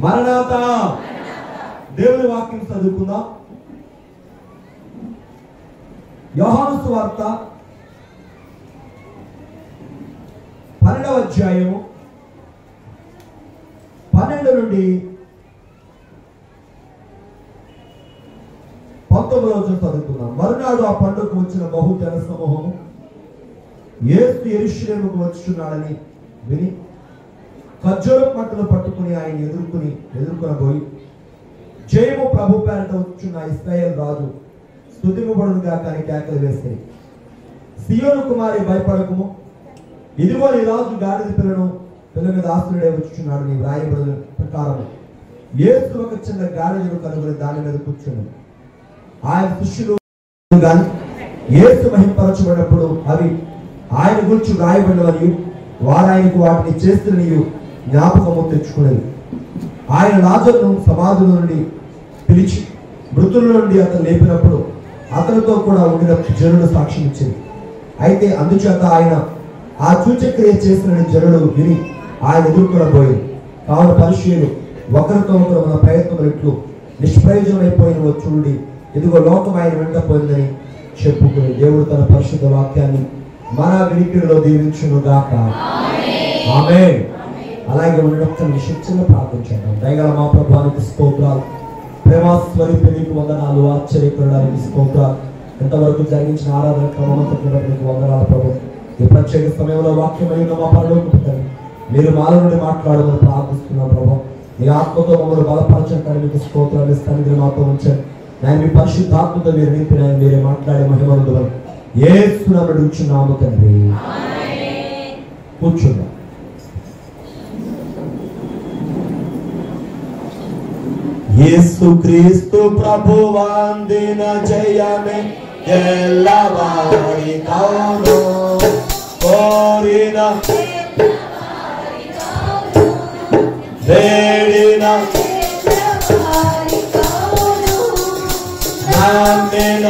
మరణాతా. దేవుని వాక్యం చదువుకుందాం. యోహాను సువార్త 12వ అధ్యాయము 12 నుండి 19 రోజులు చదువుకుందాం. మరునాడు ఆ పండుగకు వచ్చిన బహు జన సమూహము యేసు యెరూషలేముకు వచ్చుచున్నాడని విని ఖర్జూర పంటలు పట్టుకుని ఆయన ఎదుర్కొనబోయి, జయము ప్రభు పేరట వచ్చున్న ఇశ్రాయేలు రాజు స్తుతింపబడునుగా కానీ కేకలు వేస్తాయి. సియోను కుమారి భయపడకుము, ఇదిగో నీ రాజు గాడిద పిల్ల మీద ఆస్తుడే వచ్చుచున్నాడు నీ వ్రాయబడిన ప్రకారం యేసు ఒక చిన్న గాడిదను కనుగొని దాని మీద కూర్చున్నాడు. ఆయన శిష్యులు కానీ యేసు మహింపరచబడినప్పుడు అవి ఆయన గురించి వ్రాయబడినవని వారు ఆయనకు వాటిని చేస్తున్నవి జ్ఞాపకము తెచ్చుకునేది. ఆయన లాజరును సమాధుల నుండి పిలిచి మృతుల నుండి అతను లేపినప్పుడు అతనితో కూడా ఉండిన జనులు సాక్ష్యం ఇచ్చింది. అయితే అందుచేత ఆయన ఆ సూచక్రియ చేసిన జనులు విని ఆయన ఎదుర్కొనబోయింది. కావున పరిశీలు ఒకరితో ఒకరు మన ప్రయత్నములు నిష్ప్రయోజనమైపోయిన చూడండి, ఇదిగో లోకం ఆయన వెంటపోయిందని చెప్పుకుని దేవుడు తన పరిశుద్ధ వాక్యాన్ని మన వినికిడిలో దీవించును గాక. ఆమేన్. అలాగే ఉండడం నిశ్చితంగా ప్రార్థన చేద్దాం. దయగల మా ప్రభువానికి స్తోత్రాలు, ప్రేమాస్వరూపి నీకు వందనాలు, ఆశ్చర్యకరుడానికి స్తోత్రాలు. ఎంతవరకు జరిగించిన ఆరాధన క్రమమంతా నీకు వందనాలు ప్రభు. ఈ ప్రత్యేక సమయంలో వాక్యమైన మా పరలోకపు తండ్రి మీరు మాల నుండి మాట్లాడమని ప్రార్థిస్తున్నాం ప్రభు. మీ ఆత్మతో మమ్మల్ని బలపరచండి, మీకు స్తోత్రాలు ఇస్తాను. మాతో ఉంచండి నేను మీ పరిశుద్ధాత్మతో మీరు నింపిన మీరే మాట్లాడే మహిమను యేసు నామమున అడుగుచున్నాము తండ్రి. కూర్చుందాం. యేసుక్రీస్తు ప్రభువాందిన జయమే ఎల్లవారి కౌను కోరిన వేడిన నామిన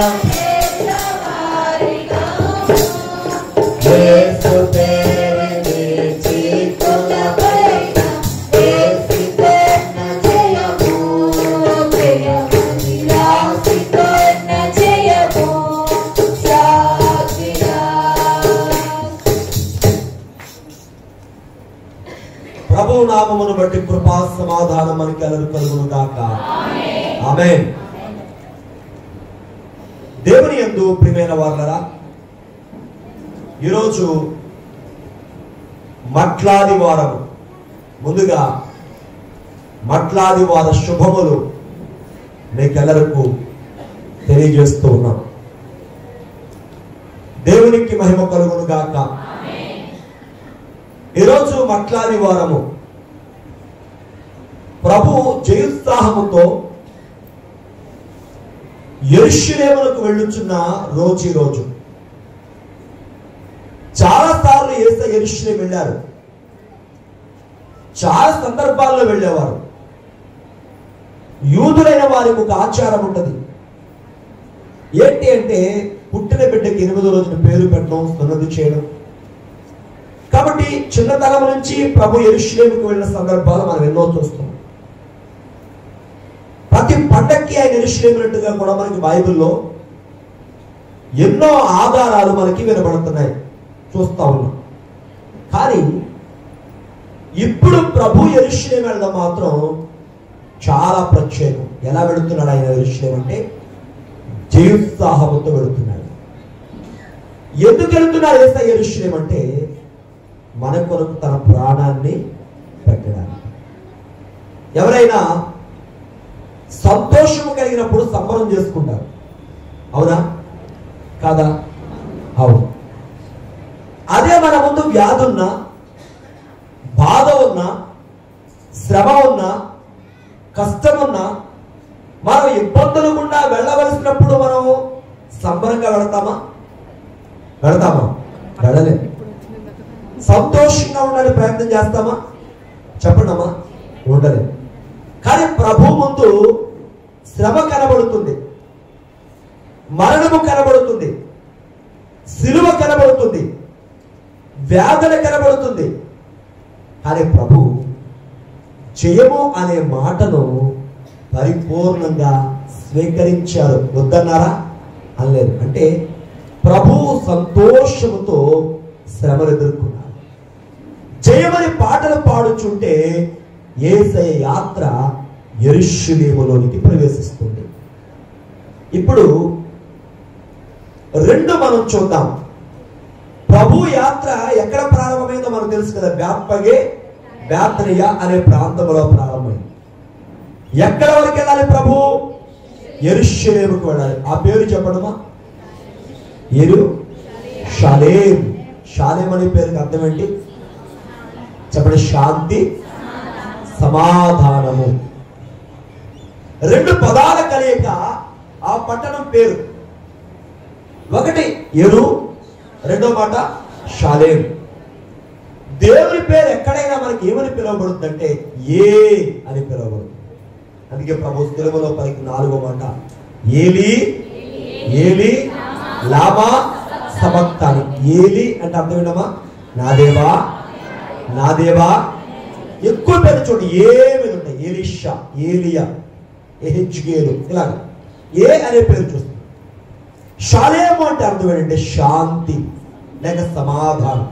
యేసు తేరి చిక్కుల పైన యేసుతోన జయము యేసుతోన జయము సాగిరా. ప్రభువు నామమును బట్టి కృపా సమాధానం మనకి కలుగును గాక. ఆమేన్. దేవుని యందు ప్రియమైన వారలారా, ఈరోజు మట్లాది వారము. ముందుగా మట్లాది వార శుభములు మీకెల్లరకు తెలియజేస్తూ ఉన్నాం. దేవునికి మహిమ కలుగును గాక. ఈరోజు మట్లాది వారము ప్రభు జయోత్సాహముతో యెరూషలేమునకు వెళ్ళుచున్న రోజు. చాలా సార్లు యేసు యెరూషలేము వెళ్ళారు. చాలా సందర్భాల్లో వెళ్ళేవారు. యూదులైన వారికి ఒక ఆచారం ఉంటుంది. ఏంటి అంటే పుట్టిన బిడ్డకి 8వ రోజున పేరు పెట్టడం, సున్నతి చేయడం. కాబట్టి చిన్నతనం నుంచి ప్రభు యెరూషలేముకు వెళ్ళిన సందర్భాలు మనం ఎన్నో చూస్తాం. ప్రతి పండక్కి ఆయన యెరూషలేమునట్టుగా కూడా మనకి బైబిల్లో ఎన్నో ఆధారాలు మనకి వినబడుతున్నాయి, చూస్తా ఉన్నాం. కానీ ఇప్పుడు ప్రభు యెరూషలేము వెళ్ళడం మాత్రం చాలా ప్రత్యేకం. ఎలా వెళుతున్నాడు ఆయన యెరూషలేము అంటే జయోత్సాహంతో వెళుతున్నాడు. ఎందుకు వెళుతున్నాడు యేసు యెరూషలేము అంటే మన కొరకు తన ప్రాణాన్ని పెట్టడానికి. ఎవరైనా సంతోషము కలిగినప్పుడు సంబరం చేసుకుంటారు, అవునా కాదా? అవును. అదే మన ముందు వ్యాధి ఉన్నా, బాధ ఉన్నా, శ్రమ ఉన్నా, కష్టం ఉన్నా, మనం ఇబ్బందులు గుండా వెళ్ళవలసినప్పుడు మనం సంబరంగా వెళతామా? వెళ్ళలేం. సంతోషంగా ఉండాలని ప్రయత్నం చేస్తామా? చెప్పండి అమ్మా, ఉండలేం. కానీ ప్రభు ముందు శ్రమ కనబడుతుంది, మరణము కనబడుతుంది, సిలువ కనబడుతుంది, వ్యాధులు కనబడుతుంది. కానీ ప్రభు జయము అనే మాటను పరిపూర్ణంగా స్వీకరించారు. వద్దన్నారా? అనలేదు. అంటే ప్రభువు సంతోషముతో శ్రమలు ఎదుర్కొన్నారు. జయమని పాటలు పాడుచుంటే యేసయ్య యాత్ర యెరూషలేములోనికి ప్రవేశిస్తుంది. ఇప్పుడు రెండు మనం చూద్దాం. ప్రభు యాత్ర ఎక్కడ ప్రారంభమైందో మనకు తెలుసు కదా. బేత్నియ అనే ప్రాంతంలో ప్రారంభమైంది. ఎక్కడ వరకు వెళ్ళాలి ప్రభు? యెరూషలేముకు వెళ్ళాలి. ఆ పేరు చెప్పడమా? యెరూషలేం. షాలేం అనే పేరుకి అర్థం ఏంటి చెప్పండి? శాంతి, సమాధానము. రెండు పదాల కలయిక ఆ పట్టణం పేరు. ఒకటి యెరూ, రెండో మాట షాలేం. దేవుని పేరు ఎక్కడైనా మనకి ఏమని పిలువబడుతుందంటే ఏ అని పిలువబడుతుంది. అందుకే ప్రభు తెలుగులో పలికి నాలుగో మాట ఏలి ఏలి లామా సబక్తాని. ఏలి అంటే అర్థం ఏంటమ్మా? నా దేవా నా దేవా. ఎక్కువ పేరు చూడండి ఏ మీద ఉంటాయి. ఏలిషా, ఏలియా, ఎహెజ్కేలు, ఇలాగ ఏ అనే పేరు చూస్తుంది. షాలేము అంటే అర్థం ఏంటంటే శాంతి లేక సమాధానం.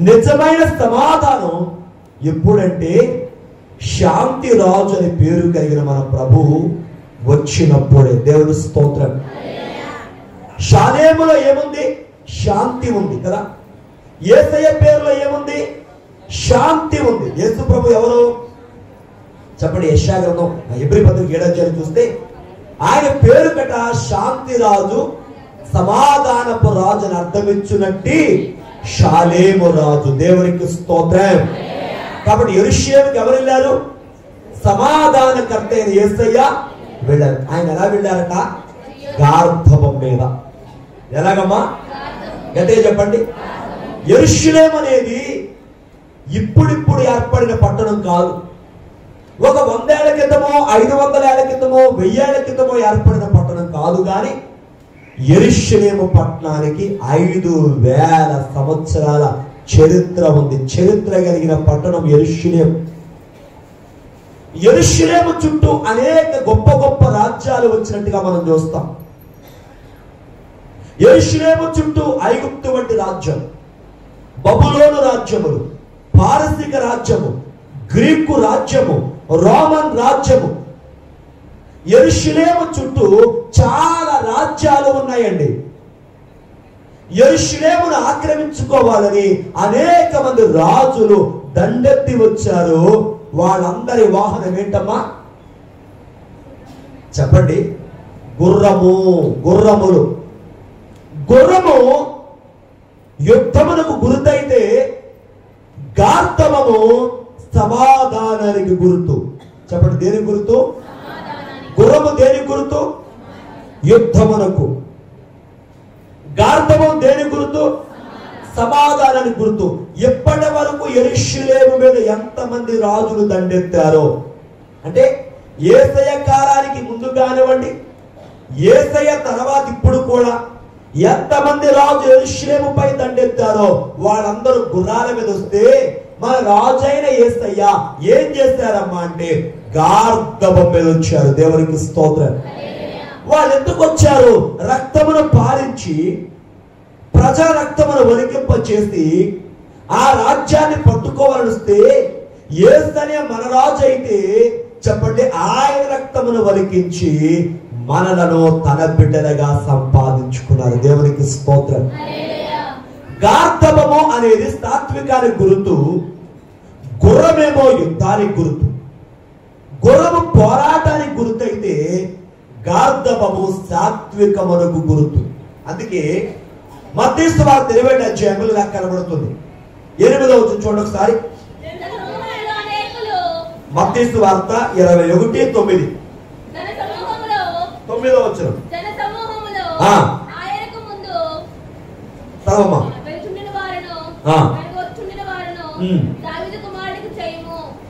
నిజమైన సమాధానం ఎప్పుడంటే శాంతి రాజు అనే పేరు కలిగిన మన ప్రభువు వచ్చినప్పుడే. దేవుని స్తోత్రం. షాలేములో ఏముంది? శాంతి ఉంది కదా. యేసయ్య పేరులో ఏముంది? శాంతి ఉంది. యేసు ప్రభు ఎవరు చెప్పండి? యెషయా గ్రంథం హెబ్రీ పత్రిక 7వ అధ్యాయం చూస్తే ఆయన పేరు కట శాంతి రాజు, సమాధానపు రాజు అని అర్థమిచ్చునట్టి షాలేము రాజు. దేవునికి స్తోత్రం. కాబట్టి యెరూషలేముకి ఎవరు వెళ్ళారు? సమాధానకర్త అయిన యేసయ్య వెళ్ళారు. ఆయన ఎలా వెళ్ళారట? గార్ధబం మీద. ఎలాగమ్మా? గట్టిగా చెప్పండి. యెరూషలేము అనేది ఇప్పుడిప్పుడు ఏర్పడిన పట్టణం కాదు. ఒక 100 ఏళ్ల క్రితమో 500 ఏళ్ల క్రితమో 1000 ఏళ్ల క్రితమో ఏర్పడిన పట్టణం కాదు. కానీ యెరూషలేము పట్టణానికి 5000 సంవత్సరాల చరిత్ర ఉంది. చరిత్ర కలిగిన పట్టణం యెరూషలేము. యెరూషలేము చుట్టూ అనేక గొప్ప గొప్ప రాజ్యాలు వచ్చినట్టుగా మనం చూస్తాం. యెరూషలేము చుట్టూ ఐగుప్తు వంటి రాజ్యం, బబులోను రాజ్యములు, పారసీక రాజ్యము, గ్రీకు రాజ్యము, రోమన్ రాజ్యము. యెరూషలేము చుట్టూ చాలా రాజ్యాలు ఉన్నాయండి. యెరూషలేమును ఆక్రమించుకోవాలని అనేక మంది రాజులు దండెత్తి వచ్చారు. వాళ్ళందరి వాహనం ఏంటమ్మా చెప్పండి? గుర్రములు. గుర్రము యుద్ధమునకు గుర్తయితే గార్ధబము సమాధానానికి గుర్తు. చెప్పండి దేనికి గుర్తు? గుర్రము దేనికి గుర్తు? యుద్ధమునకు. గార్ధబం దేనికి గుర్తు? సమాధానానికి గుర్తు. ఎప్పటి వరకు యెరూషలేము మీద ఎంతమంది రాజులు దండెత్తారో అంటే యేసయ్య కాలానికి ముందు కానివ్వండి, యేసయ్య తర్వాత ఇప్పుడు కూడా ఎంతమంది రాజు యెరూషలేముపై దండెత్తారో వాళ్ళందరూ గుర్రాల మీద వస్తే మన రాజైన యేసయ్య ఏం చేశారమ్మా అంటే గార్ధబం మీద వచ్చారు. దేవునికి స్తోత్రం. వాళ్ళు ఎందుకు వచ్చారు? రక్తమును పారించి ప్రజా రక్తమును ఒలికింప చేసి ఆ రాజ్యాన్ని పట్టుకోవాలని వస్తే యేసయ్య మన రాజు అయితే చెప్పండి ఆయన రక్తమును ఒలికించి మనలను తన బిడ్డలుగా సంపాదించుకున్నారు. దేవునికి స్తోత్రం. గార్ధబము అనేది సాత్వికానికి గుర్తు, గుర్రమేమో యుద్ధానికి గుర్తు. గుర్రము పోరాటానికి గుర్తయితే గార్ధబము సాత్వికమునకు గుర్తు. అందుకే మత్తయి సువార్త 20వ అధ్యాయంలో ఇలా కనబడుతుంది. 8వ వచనం చూడండి ఒకసారి. మత్తయి సువార్త 21:9. 9వ వచనం.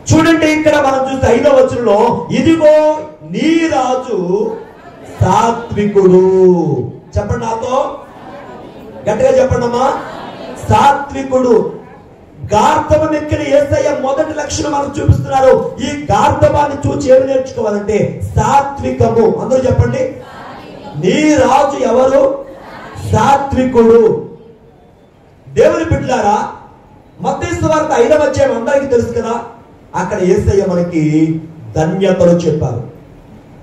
చూడండి ఇక్కడ మనం చూస్తే 5వ వచనంలో ఇదిగో నీ రాజు సాత్వికుడు. చెప్పండి నాతో గట్టిగా చెప్పండి అమ్మా. సాత్వికుడు. గార్ధబం ఎక్కిన యేసయ్య మొదటి లక్షణం మనకు చూపిస్తున్నారు. ఈ గార్ధబాన్ని చూసి ఏమి నేర్చుకోవాలంటే సాత్వికము. అందరూ చెప్పండి, నీ రాజు ఎవరు? సాత్వికుడు. దేవుని బిడ్డలారా, మత్తయి సువార్త 5వ అధ్యాయం అందరికీ తెలుసు కదా. అక్కడ యేసయ్య మనకి ధన్యతలు చెప్పారు.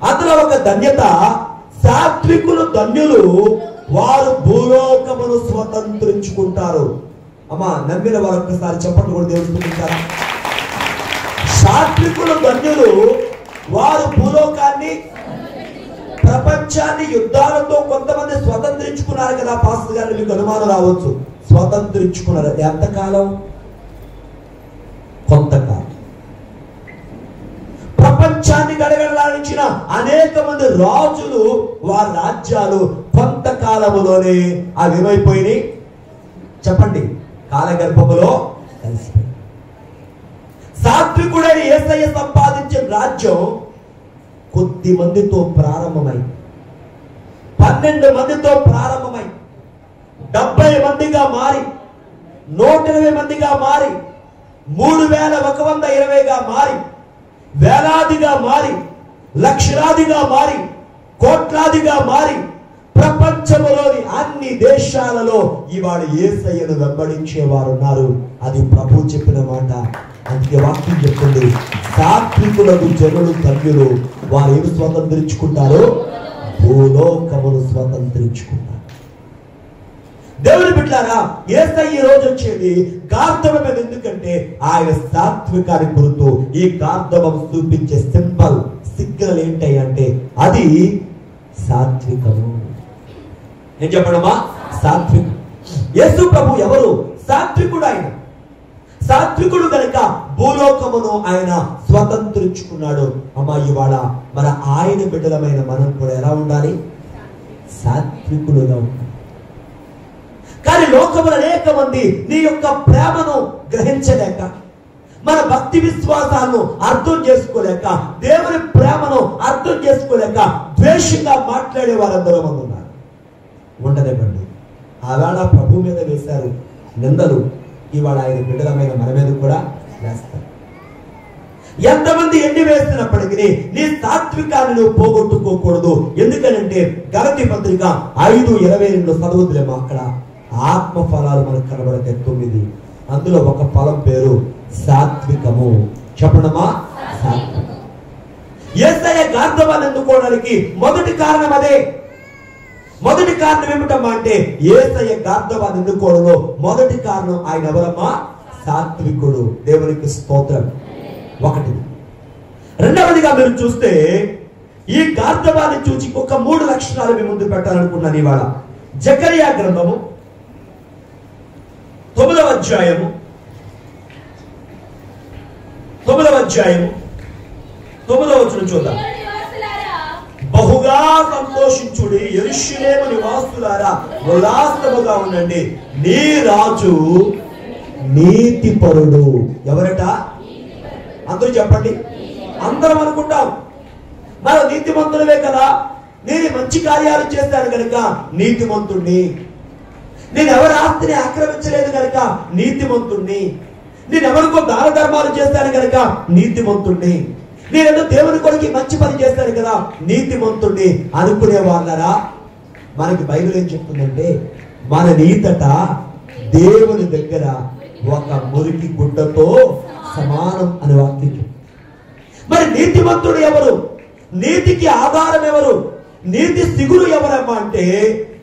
అందులో ఒక ధన్యత, సాత్వికులు ధన్యులు, వారు భూలోకమును స్వతంత్రించుకుంటారు. అమ్మా, నమ్మిన వారు ఒక్కసారి చెప్పండి కూడా తెలుసుకుంటారా? సాత్వికులు ధన్యులు, వారు భూలోకాన్ని, ప్రపంచాన్ని యుద్ధాలతో కొంతమంది స్వతంత్రించుకున్నారు కదా. పాస్టర్ గారు మీకు అనుమానం రావచ్చు, స్వతంత్రించుకున్నారు ఎంతకాలం? కొంతకాలం. ప్రపంచాన్ని గడగడలాడించిన అనేక మంది రాజులు, వారి రాజ్యాలు కొంతకాలములోనే అవి ఏమైపోయినాయి? చెప్పండి, కాలగర్భములో కలిసిపోయి. సాత్వికుడైన యేసయ్య సంపాదించిన రాజ్యం కొద్ది మందితో ప్రారంభమై 12 మందితో ప్రారంభమై 70 మందిగా మారి 120 మందిగా మారి 3120గా మారి వేలాదిగా మారి లక్షలాదిగా మారి కోట్లాదిగా మారి ప్రపంచంలోని అన్ని దేశాలలో ఇవాళ యేసయ్యను వెంబడించే వారు ఉన్నారు. అది ప్రభు చెప్పిన మాట. అందుకే వాక్యం చెప్తుంది, సాత్వికులకు జనులు ధన్యులు, వారు ఏమి స్వతంత్రించుకుంటారు? భూలోకమును స్వతంత్రించుకుంటారు. దేవుని బిడ్డలారా, యేసయ్య ఈ రోజు వచ్చేది గార్ధబం మీద. ఎందుకంటే ఆయన సాత్వికానికి గుర్తు. ఈ గార్ధబం చూపించే సింబల్, సిగ్నల్ ఏంటంటే అది సాత్వికము. ఏం చెప్పడమా? సాత్వికం. యేసు ప్రభు ఎవరు? సాత్వికుడు. ఆయన సాత్వికుడు కనుక భూలోకమును ఆయన స్వతంత్రించుకున్నాడు. అమ్మా, ఇవాళ మన ఆయన బిడ్డలమైన మనం కూడా ఎలా ఉండాలి? సాత్వికులుగా ఉండాలి. కానీ లోకములు అనేక మంది నీ యొక్క ప్రేమను గ్రహించలేక, మన భక్తి విశ్వాసాలను అర్థం చేసుకోలేక, దేవుని ప్రేమను అర్థం చేసుకోలేక ద్వేషంగా మాట్లాడే వారందరూ మంది ఉన్నారు. ఉండనివ్వండి. ఆవేళ ప్రభు మీద వేశారు నిందలు, ఇవాళ ఆయన బిడ్డలమైన మన మీద కూడా వేస్తారు. ఎంతమంది ఎన్ని వేసినప్పటికీ నీ సాత్వికాన్ని నువ్వు పోగొట్టుకోకూడదు. ఎందుకంటే గలతీ పత్రిక 5:22 చదువుతులేమో, అక్కడ ఆత్మ ఫలాలు మనకు కనబడతాయి 9. అందులో ఒక ఫలం పేరు సాత్వికము. చెప్పడమా? సాత్వికం. యేసయ్య గార్ధబాన్ని ఎన్నుకోవడానికి మొదటి కారణం అదే. మొదటి కారణం ఏమిటమ్మా అంటే, యేసయ్య గార్ధబాన్ని ఎన్నుకోవడంలో మొదటి కారణం ఆయన ఎవరమ్మా? సాత్వికుడు. దేవునికి స్తోత్రం. ఒకటి. రెండవదిగా మీరు చూస్తే, ఈ గార్ధబాన్ని చూసి ఒక 3 లక్షణాలు మీ ముందు పెట్టాలనుకున్నాను ఇవాళ. జకరియా గ్రంథము 9వ అధ్యాయము 9వ వచనం చూద్దాం. బహుగా సంతోషించుడి, యెరూషలేము నివాసులారా ఉల్లాసముగా ఉండండి, నీ రాజు నీతిపరుడు. ఎవరట? అందరూ చెప్పండి. అందరం అనుకుంటాం మనం నీతిమంతులమే కదా, నేను మంచి కార్యాలు చేశాను కనుక నీతిమంతుణ్ణి, నేను ఎవరి ఆస్తిని ఆక్రమించలేదు కనుక నీతిమంతుణ్ణి, నేను ఎవరికో దాన ధర్మాలు చేశాను కనుక నీతిమంతుణ్ణి, నేనేదో దేవుని కొరకు మంచి పని చేశాను కదా నీతిమంతుణ్ణి అనుకునే వాళ్ళరా, మనకి బైబిల్ ఏం చెప్తుందంటే, మన నీతట దేవుని దగ్గర ఒక మురికి గుడ్డతో సమానం అని వాక్యం. మరి నీతిమంతుడు ఎవరు? నీతికి ఆధారం ఎవరు? నీతి సిగురు ఎవరమ్మా అంటే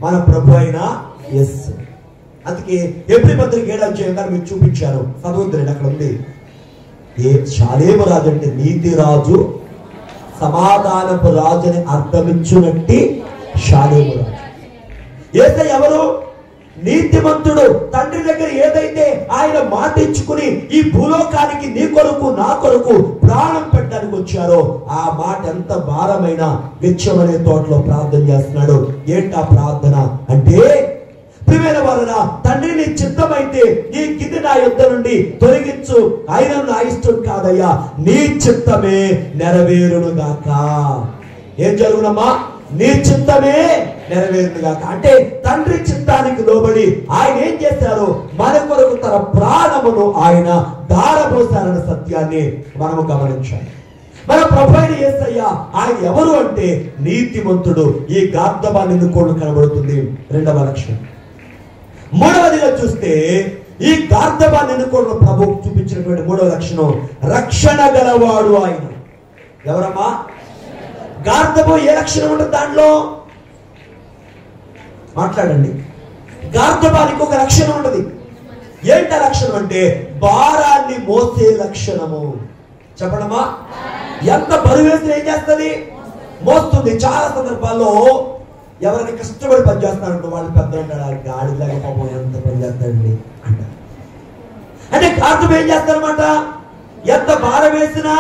మన ప్రభు అయిన యేసు. అందుకే ఎబ్రీ పత్రిక 7వ అధ్యాయం మీకు చూపించాను, చదువుతుంది అక్కడ ఉంది. షాలేము రాజు అంటే నీతి రాజు, సమాధానపు రాజు అని అర్థమించునట్టి షాలేము రాజు. యేసయ్య ఎవరు? నీతిమంతుడు. తండ్రి దగ్గర ఏదైతే ఆయన మాట ఇచ్చుకుని ఈ భూలోకానికి నీ కొరకు నా కొరకు ప్రాణం పెట్టడానికి వచ్చారో, ఆ మాట ఎంత భారమైన వెచ్చమనే తోటలో ప్రార్థన చేస్తున్నాడు. ఏంటా ప్రార్థన అంటే, ప్రియమైన వారనా, తండ్రి నీ చిత్తమైతే ఈ గిన్నె నా యొద్ద నుండి తొలగించు, ఆయన నా ఇష్టం కాదయ్యా, నీ చిత్తమే నెరవేరును గాక. ఏం జరుగునమ్మా? నీ చిత్తమే నెరవేరుగాక. అంటే తండ్రి చిత్తానికి లోబడి ఆయన ఏం చేశారు? మన కొరకు తన ప్రాణమును ఆయన ధారపోశారన్న సత్యాన్ని మనము గమనించాలి. మన ప్రభువైన యేసయ్య ఆయన ఎవరు అంటే నీతిమంతుడు. ఈ గార్ధబాన్ని ఎన్నుకోవడం కనబడుతుంది రెండవ లక్షణం. మూడవదిగా చూస్తే ఈ గార్ధబాన్ని ఎన్నుకోవడం ప్రభువు చూపించినటువంటి మూడవ లక్షణం, రక్షణ గలవాడు ఆయన. ఎవరమ్మా? గార్ధబు ఏ లక్షణం ఉంటుంది దాంట్లో? మాట్లాడండి. గార్ధబానికి ఒక లక్షణం ఉంటుంది. ఏంట లక్షణం అంటే భారాన్ని మోసే లక్షణము. చెప్పడమా? ఎంత బరువు వేసిన ఏం చేస్తుంది? మోస్తుంది. చాలా సందర్భాల్లో ఎవరైనా కష్టపడి పనిచేస్తారంటే వాళ్ళు పెద్ద అంటాడు, గాడిలాగా పాపం ఎంత పని చేస్తాడండి అంటారు. అంటే గార్ధబు ఏం చేస్తారన్నమాట? ఎంత భారం వేసినా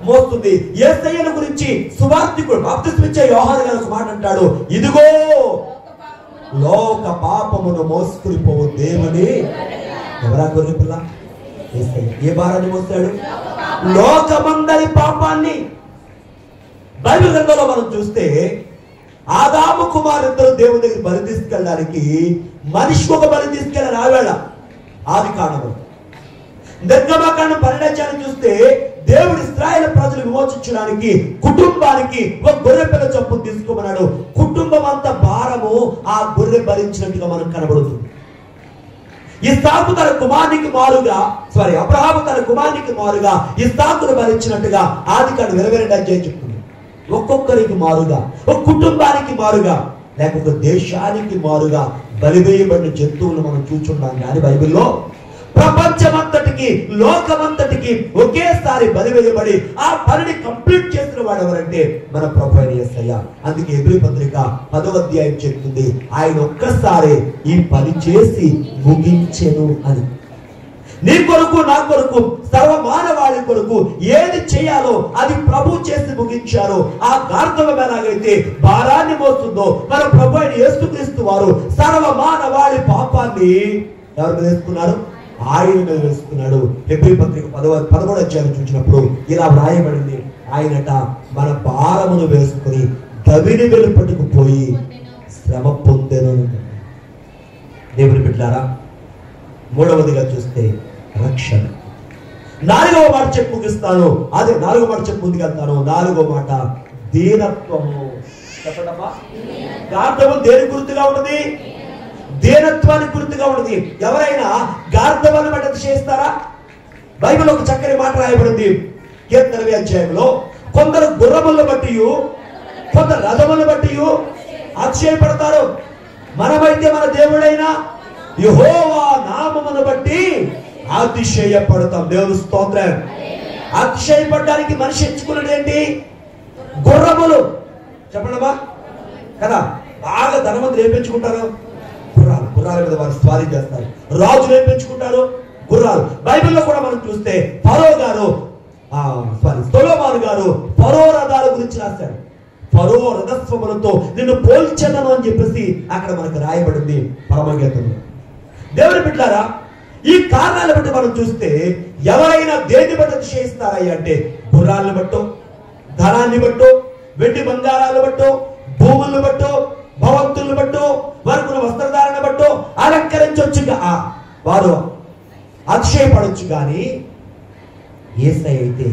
మోస్తుంది. యేసయ్యను గురించి సువార్తికుడు బాప్తిస్మిచ్చే యోహాను గారు ఒక మాట అంటాడు, ఇదిగో లోక పాపమును మోసుకుని పోవు దేవుని. ఎవరా గొర్రె పిల్ల? యేసయ్య. ఏ భారాన్ని మోస్తాడు? లోకమందరి పాపాన్ని. బైబిల్ గ్రంథంలో మనం చూస్తే ఆదాము కుమారుద్దరు దేవుని దగ్గర బలి తీసుకెళ్ళడానికి మనిషి ఒక బలి తీసుకెళ్ళి రావేళ ఆది కాండము. నిర్గమకాండం 12 చూస్తే దేవుడు ఇశ్రాయేలు ప్రజలు విమోచించడానికి కుటుంబానికి ఒక గొర్రె పిల్ల చొప్పున తీసుకోమన్నాడు. కుటుంబం అంతా భారము ఆ గొర్రె భరించినట్టుగా మనకు కనబడుతుంది. ఇస్సాకు తన కుమారునికి మారుగా అబ్రహాము తన కుమారునికి మారుగా ఇస్సాకును భరించినట్టుగా ఆదికాండం 22 చెప్తుంది. ఒక్కొక్కరికి మారుగా, ఒక కుటుంబానికి మారుగా, లేకపోతే దేశానికి మారుగా బలివేయబడిన జంతువులు మనం చూచున్నాం. కానీ బైబిల్లో ప్రపంచమంతటికి లోకమంతటికి ఒకేసారి బలి వేయబడి ఆ పనిని కంప్లీట్ చేసిన వాడు ఎవరంటే మన ప్రభువైన యేసయ్య. అందుకే హెబ్రీ పత్రిక 10వ అధ్యాయం చెప్తుంది, ఆయన ఒక్కసారి ఈ పని చేసి ముగించెను అని. నీ కొరకు నా కొరకు సర్వ మానవాళి కొరకు ఏది చేయాలో అది ప్రభు చేసి ముగించారు. ఆ గార్ధబం ఎలాగైతే భారాన్ని మోస్తుందో మన ప్రభు అయిన యేసుక్రీస్తు వారు సర్వ మానవాళి పాపాన్ని ఎవరు మీద వేసుకున్నారు? ఆయన మీద వేసుకున్నాడు. హెబ్రీ పత్రిక 11వ అధ్యాయం చూసినప్పుడు ఇలా వ్రాయబడింది, ఆయనట మన భారమును వేసుకుని దవిని వెలుపట్టుకు పోయి శ్రమ పొందెను. దేవుని బిడ్డలారా, మూడవదిగా చూస్తే రక్షణ. 4వ మాట చెప్పు ముగిస్తాను. అదే 4వ మాట చెప్పు ముందుకెళ్తాను. 4వ మాట దీనత్వము. చెప్పండమ్మా. గార్ధబం దేని గుర్తుగా ఉన్నది? దీనత్వానికి గుర్తుగా ఉన్నది. ఎవరైనా గార్ధబాన్ని బట్టి అతిశయిస్తారా? బైబిల్ ఒక చక్కని మాట రాయబడింది కీర్తన 20వ అధ్యాయంలో, కొందరు గుర్రములను బట్టి కొందరు రథములను బట్టి అతిశయపడతారు. మనమైతే మన దేవుడైన యెహోవా నామమును బట్టి అతిశయపడతాం. దేవుని స్తోత్రం. అతిశయపడడానికి మనిషి ఎంచుకున్నది ఏంటి? గుర్రములు. చెప్పండమ్మా కదా. బాగా ధనవంతులు ఏం పెంచుకుంటారు? గుర్రాల మీద వారు స్వారీ చేస్తారు. రాజులు ఏం పెంచుకుంటారు? గుర్రాలు. బైబిల్లో కూడా మనం చూస్తే సొలొమోను గారు ఫరో రథాల గురించి రాశాడు. ఫరో రథస్వములతో నిన్ను పోల్చెదను అని చెప్పేసి అక్కడ మనకు రాయబడింది పరమగీతంలో. దేవుని బిడ్డలారా, ఈ కారణాలను బట్టి మనం చూస్తే ఎవరైనా దేన్ని బట్టి అతిశయిస్తారయ్యా అంటే గుర్రాలను బట్టో, ధనాన్ని బట్టో, వెండి బంగారాలను బట్టో, భూములను బట్టో, భవంతులను బట్టో, వారికి వస్త్రధారణ బట్టో అలంకరించవచ్చు. వారు అతిశయపడవచ్చు. కానీ యేసయ్య అయితే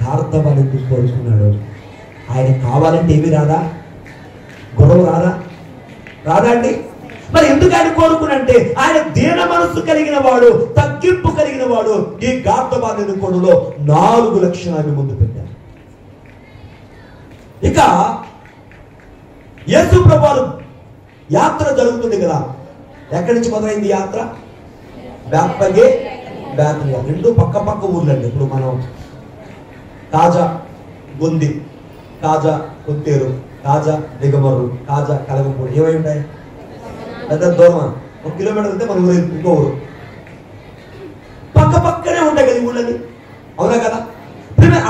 గార్ధబాన్ని కోరుకున్నాడు. ఆయన కావాలంటే ఏమి రాదా? గొడవ రాదా అండి? మరి ఎందుకు ఆయన కోరుకునంటే ఆయన దీన మనస్సు కలిగిన వాడు, తగ్గింపు కలిగిన వాడు. ఈ గార్ధబాన్ని ఎన్నుకోవడంలో 4 లక్షణాలు ముందు పెట్టారు. ఇక యేసు ప్రభువు యాత్ర జరుగుతుంది కదా. ఎక్కడి నుంచి మొదలైంది యాత్ర? బేత్పగే, బేతనియా. 2 పక్క ఊర్లండి. ఇప్పుడు మనం కాజా గొంది, కాజా కొత్తేరు, కాజా దిగమర్రు, కాజా కలగపూడి ఏమై ఉంటాయి? పెద్ద దూరం. 1 కిలోమీటర్ అయితే మన ఊరు ఇంకో ఊరు. పక్కనే ఉంటాయి కదా ఊళ్ళని, అవునా కదా?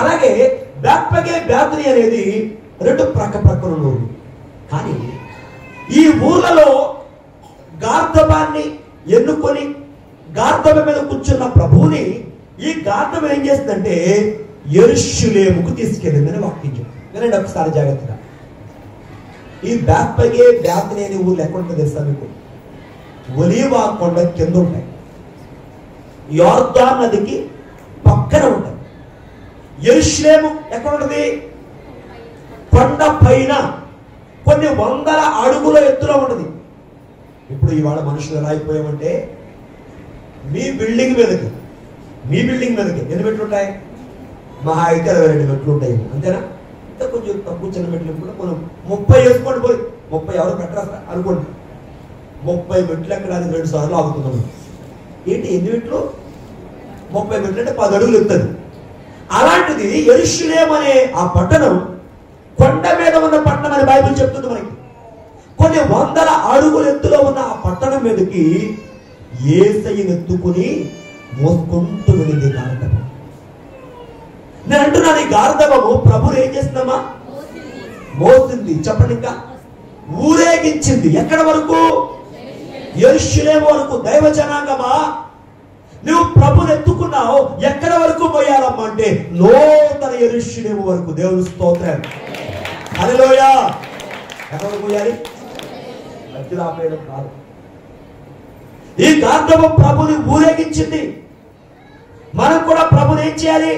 అలాగే బేత్పగే, బేతనియా అనేది 2 ప్రక్కన ఊరు. కానీ ఈ ఊర్లలో గార్ధబాన్ని ఎన్నుకొని గార్ధబం మీద కూర్చున్న ప్రభువుని ఈ గార్ధబం ఏం చేస్తుందంటే యెరూషలేముకు తీసుకెళ్ళిందని వాక్యం చెప్తుంది. వినండి ఒకసారి జాగ్రత్తగా. ఈ బేత్పగే బేతనీ అనే ఊర్లు ఎక్కడ ఉంటుంది తెలుసా మీకు? ఒలీవా కొండ కింద ఉంటాయి, యోర్దాను నదికి పక్కన ఉంటాయి. యెరూషలేము ఎక్కడ ఉంటుంది? కొండ పైన కొన్ని వందల అడుగుల ఎత్తులో ఉంటుంది. ఇప్పుడు ఇవాళ మనుషులు ఎలా అయిపోయామంటే, మీ బిల్డింగ్ మీదకి ఎన్ని మెట్లు ఉంటాయి? మహా అయితే 22 మెట్లు ఉంటాయి, అంతేనా? ఇంకా కొంచెం తక్కువ చిన్న మెట్లు కూడా మనం 30 వేసుకోండి. పోయి 30 ఎవరు పెట్టరా అనుకోండి. 30 మెట్లు ఎక్కడానికి 2 సార్లు ఆగుతున్నాము. ఏంటి ఎన్ని మెట్లు? 30 మెట్లు అంటే 10 అడుగులు ఎత్తుంది. అలాంటిది యెరూషలేము అనే ఆ పట్టణం కొండ మీద ఉన్న పట్టణం అని బైబిల్ చెప్తుంది మనకి. కొన్ని వందల అడుగుల ఎత్తులో ఉన్న ఆ పట్టణం మీదకి యేసయ్యను ఎత్తుకుని మోసుకుంటూ వెళ్ళింది గార్ధబం. నేను అంటున్నాను, ఈ గార్ధబము ప్రభువు ఏం చేస్తుందమ్మా? మోసింది. చెప్పండి, ఇంకా ఊరేగించింది. ఎక్కడ వరకు? యెరూషలేము వరకు. దైవ జనాంగమా, నువ్వు ప్రభుని ఎత్తుకున్నావు, ఎక్కడ వరకు పోయాలమ్మా అంటే నూతన యెరూషలేము వరకు. దేవుని స్తోత్రం, హల్లెలూయా. ఎక్కడ వరకు పోయాలి? మధ్యలో ఆపేయడం కాదు. ఈ గార్ధబం ప్రభుని ఊరేగించింది. మనం కూడా ప్రభుని ఏం చేయాలి?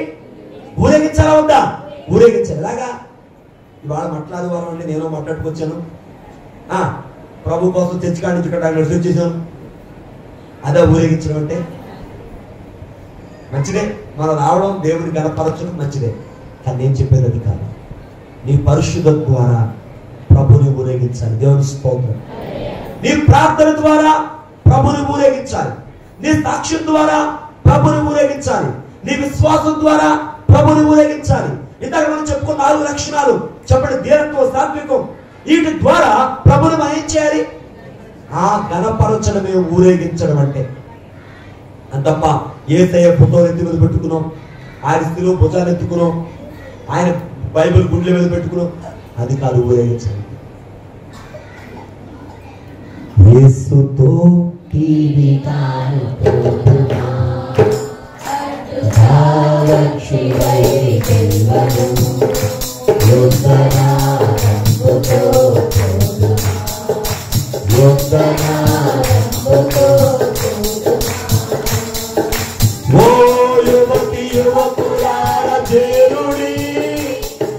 ఊరేగించాలా వద్దా? ఊరేగించాలి. ఎలాగా? ఇవాళ మాట్లాడేవారం అండి, నేను మాట్లాడుకొచ్చాను. ప్రభు కోసం చర్చి కాడి నుంచి ఇక్కడ నడిచి వచ్చేసాను. అదే ఊరేగించడం అంటే. మంచిదే, మనం రావడం దేవుడిని కనపరచడం మంచిదే, కానీ నేను చెప్పేది అది కాదు. నీ పరిశుద్ధ ద్వారా ప్రభుని ఊరేగించాలి. దేవుని స్తోత్రం. నీ ప్రార్థన ద్వారా ప్రభుని ఊరేగించాలి. నీ సాక్ష్యం ద్వారా ప్రభుని ఊరేగించాలి. నీ విశ్వాసం ద్వారా ప్రభుని ఊరేగించాలి. ఇందాక మనం చెప్పుకున్న 4 లక్షణాలు చెప్పండి. దీనత్వం, సాత్వికం, వీటి ద్వారా ప్రభుని మనం ఏం చేయాలి? ఆ గణపరచడమే ఊరేగించడం అంటే. అంతప్ప యేసయ్య ఫోటోలు ఎత్తి మీద పెట్టుకున్నాం, ఆయన స్థితిలో భుజాలు ఎత్తుకున్నాం, ఆయన బైబిల్ గుండెల మీద పెట్టుకున్నాం, అది కాదు ఊరేగించడం. యేసుతో ఓ యువతి యువకులార చేరుడి,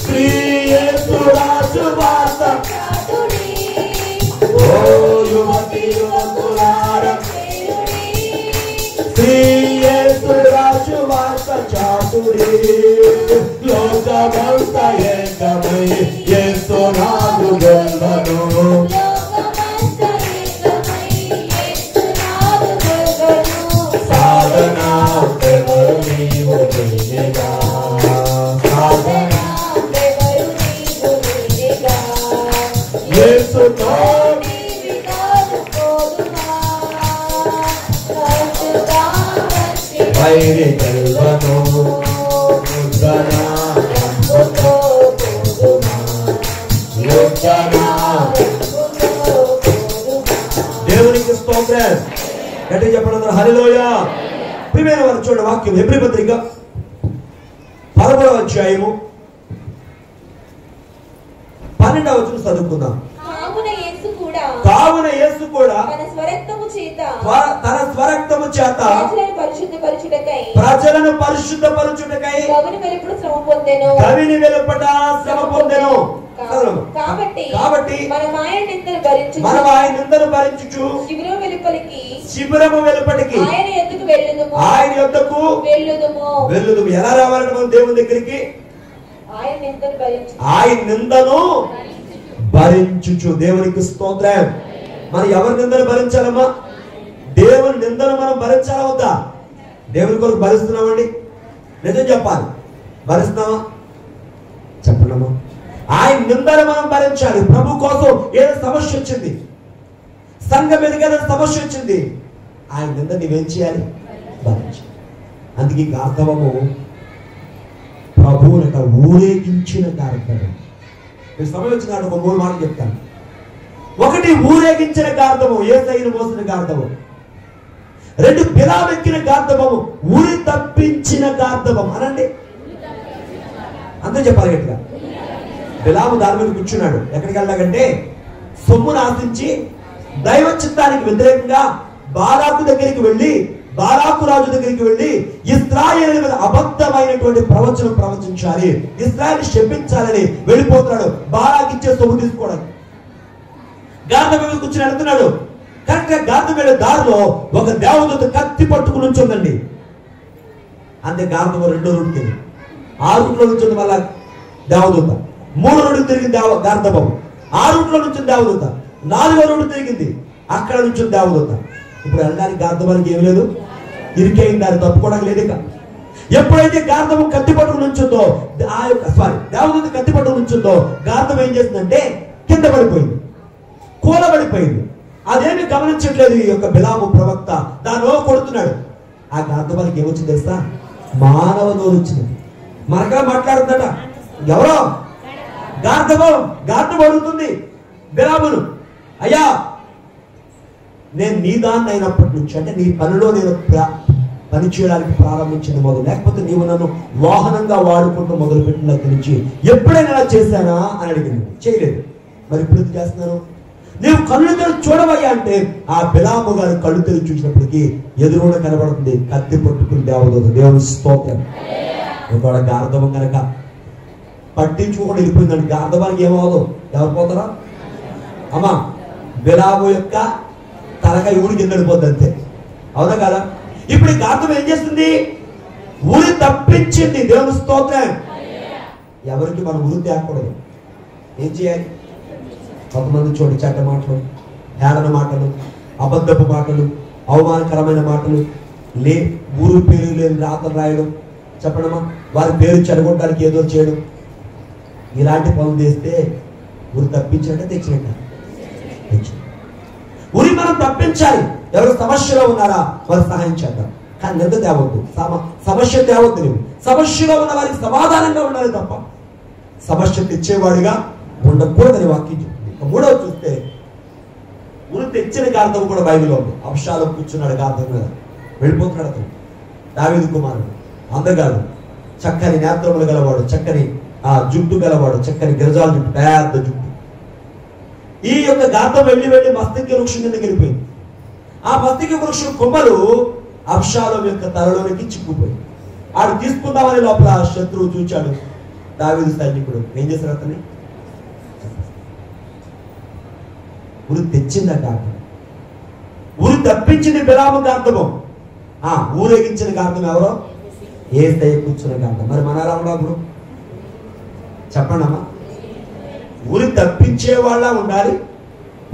శ్రీ యేసురాజు వాస. ఓ యువతి యువకులార శ్రీ యేసురాజు వాస చాతుడి. లోకమంత ఏకమై యేసునాథు గెలువను. సాధనా ఎవరు నీవు నీగా, సాధనా ఎవరు నీవు నీగా, యేసుతో వైరి గెలువను. దేవునికి స్తోత్రం. గట్టి చెప్పడం హల్లెలూయా. ప్రియమైన వారు చూడండి వాక్యం, హెబ్రీ పత్రిక 11వ అధ్యాయము 12వ వచనం చదువుకుందాం. కావున యేసు కూడా తన స్వరక్తము చేత ప్రజలను పరిశుద్ధపరచుటకై కవిని వెలుపట శ్రమ పొందెను. కాబట్టి మనం ఆయన నిందను భరించుచు శిబిరము వెలుపటికి ఆయన యొద్దకు వెళ్ళుదుము. ఎలా రావాలంటే మనం దేవుని దగ్గరికి? ఆయన నిందను భరించుచు. దేవునికి స్తోత్రం. మనం ఎవరి నిందను భరించాలమ్మా? దేవుని నిందను మనం భరించాలా వద్దా? దేవుని కొరకు భరిస్తున్నామండి, నిజం చెప్పాలి. భరిస్తున్నామా? చెప్పండమ్మా. ఆయన నిందను మనం భరించాలి. ప్రభు కోసం ఏదో సమస్య వచ్చింది, సంఘం మీదకి ఏదో సమస్య వచ్చింది, ఆయన నింద నీవేం చేయాలి? భరించాలి. అందుకే గార్ధవము ప్రభువుని ఊరేగించిన కార్యక్రమం. సమయం వచ్చిన ఒక 3 మాటలు చెప్తాను. ఒకటి, ఊరేగించిన గార్ధము, యేసయ్యను మోసిన గార్ధము. 2, పిలావెక్కిన గార్ధము, ఊరి తప్పించిన గార్ధవం. అనండి, అందరూ చెప్పాలి గట్టిగా. బిలాము దాని మీద కూర్చున్నాడు. ఎక్కడికి వెళ్ళాకంటే సొమ్మును ఆశించి దైవ చిత్తానికి వ్యతిరేకంగా బారాకు దగ్గరికి వెళ్ళి, బారాకు రాజు దగ్గరికి వెళ్ళి ఇశ్రాయేలు మీద అబద్ధమైనటువంటి ప్రవచనం ప్రవచించాలి, ఇశ్రాయేలు శపించాలని వెళ్ళిపోతున్నాడు. బారాకు ఇచ్చే సొమ్ము తీసుకోవడానికి గార్ధం మీద కూర్చుని వెళ్తున్నాడు. కరెక్ట్ గా గార్ధం వెళ్ళే దారిలో ఒక దేవదూత కత్తి పట్టుకుని ఉంచుందండి. అంతే గార్ధం రెండో రూట్కి, ఆ రూట్లో నుంచి మళ్ళా దేవదూత, మూడో రూట్ తిరిగింది గార్ధబం, ఆ రూట్లో నుంచి దేవదూత, నాలుగో రూట్ తిరిగింది, అక్కడ నుంచి దేవదూత. ఇప్పుడు వెళ్ళడానికి గార్ధబానికి ఏమి లేదు, ఇరికైంది, దాన్ని తప్పుకోవడానికి లేదు. ఇక ఎప్పుడైతే గార్ధము కత్తి పట్టుకుని ఉంచుందో, దేవదూత కత్తి పట్టుకుని ఉంచుందో, గార్ధం ఏం చేసిందంటే కింద పడిపోయింది, కూలబడిపోయింది. అదేమి గమనించట్లేదు ఈ యొక్క బిలాము ప్రవక్త. దానిలో కొడుతున్నాడు. ఆ గార్ధబానికి ఏమొచ్చింది తెలుసా? మానవ నోరు వచ్చింది. మనగా మాట్లాడుతుందట. ఎవరో గార్ధం అడుగుతుంది బిలామును, అయ్యా నేను నీ దాన్ని అయినప్పటి నుంచి, అంటే నీ పనిలో నేను పని చేయడానికి ప్రారంభించింది మొదలు, లేకపోతే నీవు నన్ను వాహనంగా వాడుకుంటూ మొదలు పెట్టిన దగ్గర నుంచి ఎప్పుడైనా ఇలా చేశానా అని అడిగింది. చేయలేదు. మరి ఇప్పుడు ఎందుకు చేస్తున్నాను? నీవు కళ్ళు తెరిచి చూడవయ్యా అంటే ఆ బిలాము గారు కళ్ళు తెరిచి చూసినప్పటికీ ఎదురుగా కనబడుతుంది కత్తి పట్టుకుని దేవదూత. దేవుని స్తోత్రం. ఒకవేళ గార్ధవం కనుక పట్టించుకోకుండా వెళ్ళిపోయిందండి, గార్ధవానికి ఏమవదు. ఎవరు పోతారా? అమ్మా, బిలాము యొక్క తలకాయ ఊరి కింద వెళ్ళిపోద్ది అంతే. అవునా కదా? ఇప్పుడు ఈ గార్ధం ఏం చేస్తుంది? ఊరి తప్పించింది. దేవుని స్తోత్రం. ఎవరికి మనం ఊరి తేకూడదు. ఏం చేయాలి? కొంతమంది చూడండి, చెడ్డ మాటలు, హేళన మాటలు, అబద్ధపు మాటలు, అవమానకరమైన మాటలు, ఊరు పేరు లేని రాతలు రాయడం, చెప్పడమా, వారి పేరు చెడగొట్టడానికి ఏదో చేయడం, ఇలాంటి పనులు చేస్తే ఊరు తప్పించినట్టే తెచ్చినట్ట. ఊరి మనం తప్పించాలి. ఎవరు సమస్యలో ఉన్నారా వారు సహాయం చేద్దాం, కానీ నిద్ర తేవద్దు, సమస్య తేవద్దు. నువ్వు సమస్యలో ఉన్న వారికి సమాధానంగా ఉండాలి తప్ప సమస్య తెచ్చేవాడిగా ఉండకూడదని వాక్యం చెప్తుంది. మూడవ చూస్తే ఊరు తెచ్చిన గార్ధం కూడా బైబిల్లో ఉంది. అబ్షాలోము కూర్చున్నాడు గార్ధం మీద, వెళ్ళిపోతున్నాడు. అతను దావీదు కుమారుడు, అందగాడు, చక్కని నేత్రములు గలవాడు, చక్కని జుట్టు గలవాడు, చక్కని గిరజాల జుట్టు, పెద్ద జుట్టు. ఈ యొక్క గార్ధం వెళ్ళి మస్తకి వృక్షం కిందకి వెళ్ళిపోయింది. ఆ మస్తకి వృక్షం కొమ్మలు అబ్షాలోము యొక్క తలలోనికి చిక్కుపోయింది. ఆడు తీసుకుందామని లోపల శత్రువు చూచాడు. దావీదు సైనికుడు ఏం చేశారు? అతన్ని ఊరు తెచ్చిందంట. ఊరు తప్పించింది బిలాము గార్ధము. ఊరేగించిన గార్ధం ఎవరో? యేసయ్య కూర్చున్న గార్ధం. మరి మన ఎలా ఉన్నప్పుడు చెప్పండి అమ్మా. ఊరి తప్పించే వాళ్ళ ఉండాలి,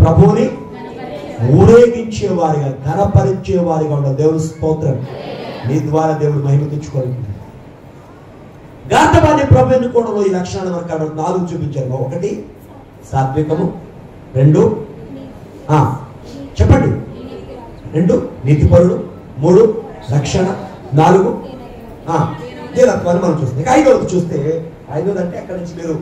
ప్రభువుని ఊరేగించేవారిగా, ఘనపరిచేవారిగా ఉండాలి. దేవుని స్తోత్రం. నీ ద్వారా దేవుడు మహిమ తెచ్చుకోవాలి. గార్ధవాన్ని ప్రభు ఎన్నుకోవడంలో ఈ లక్షణాలు మనకు 4 చూపించారు. 1 సాత్వికము, 2 చెప్పండి, 2 నీతిపరుడు, 3 రక్షణ, 4 దీనత్వాన్ని మనం చూస్తాం. ఇక 5వది చూస్తే, 5వది అంటే అక్కడి నుంచి మీరు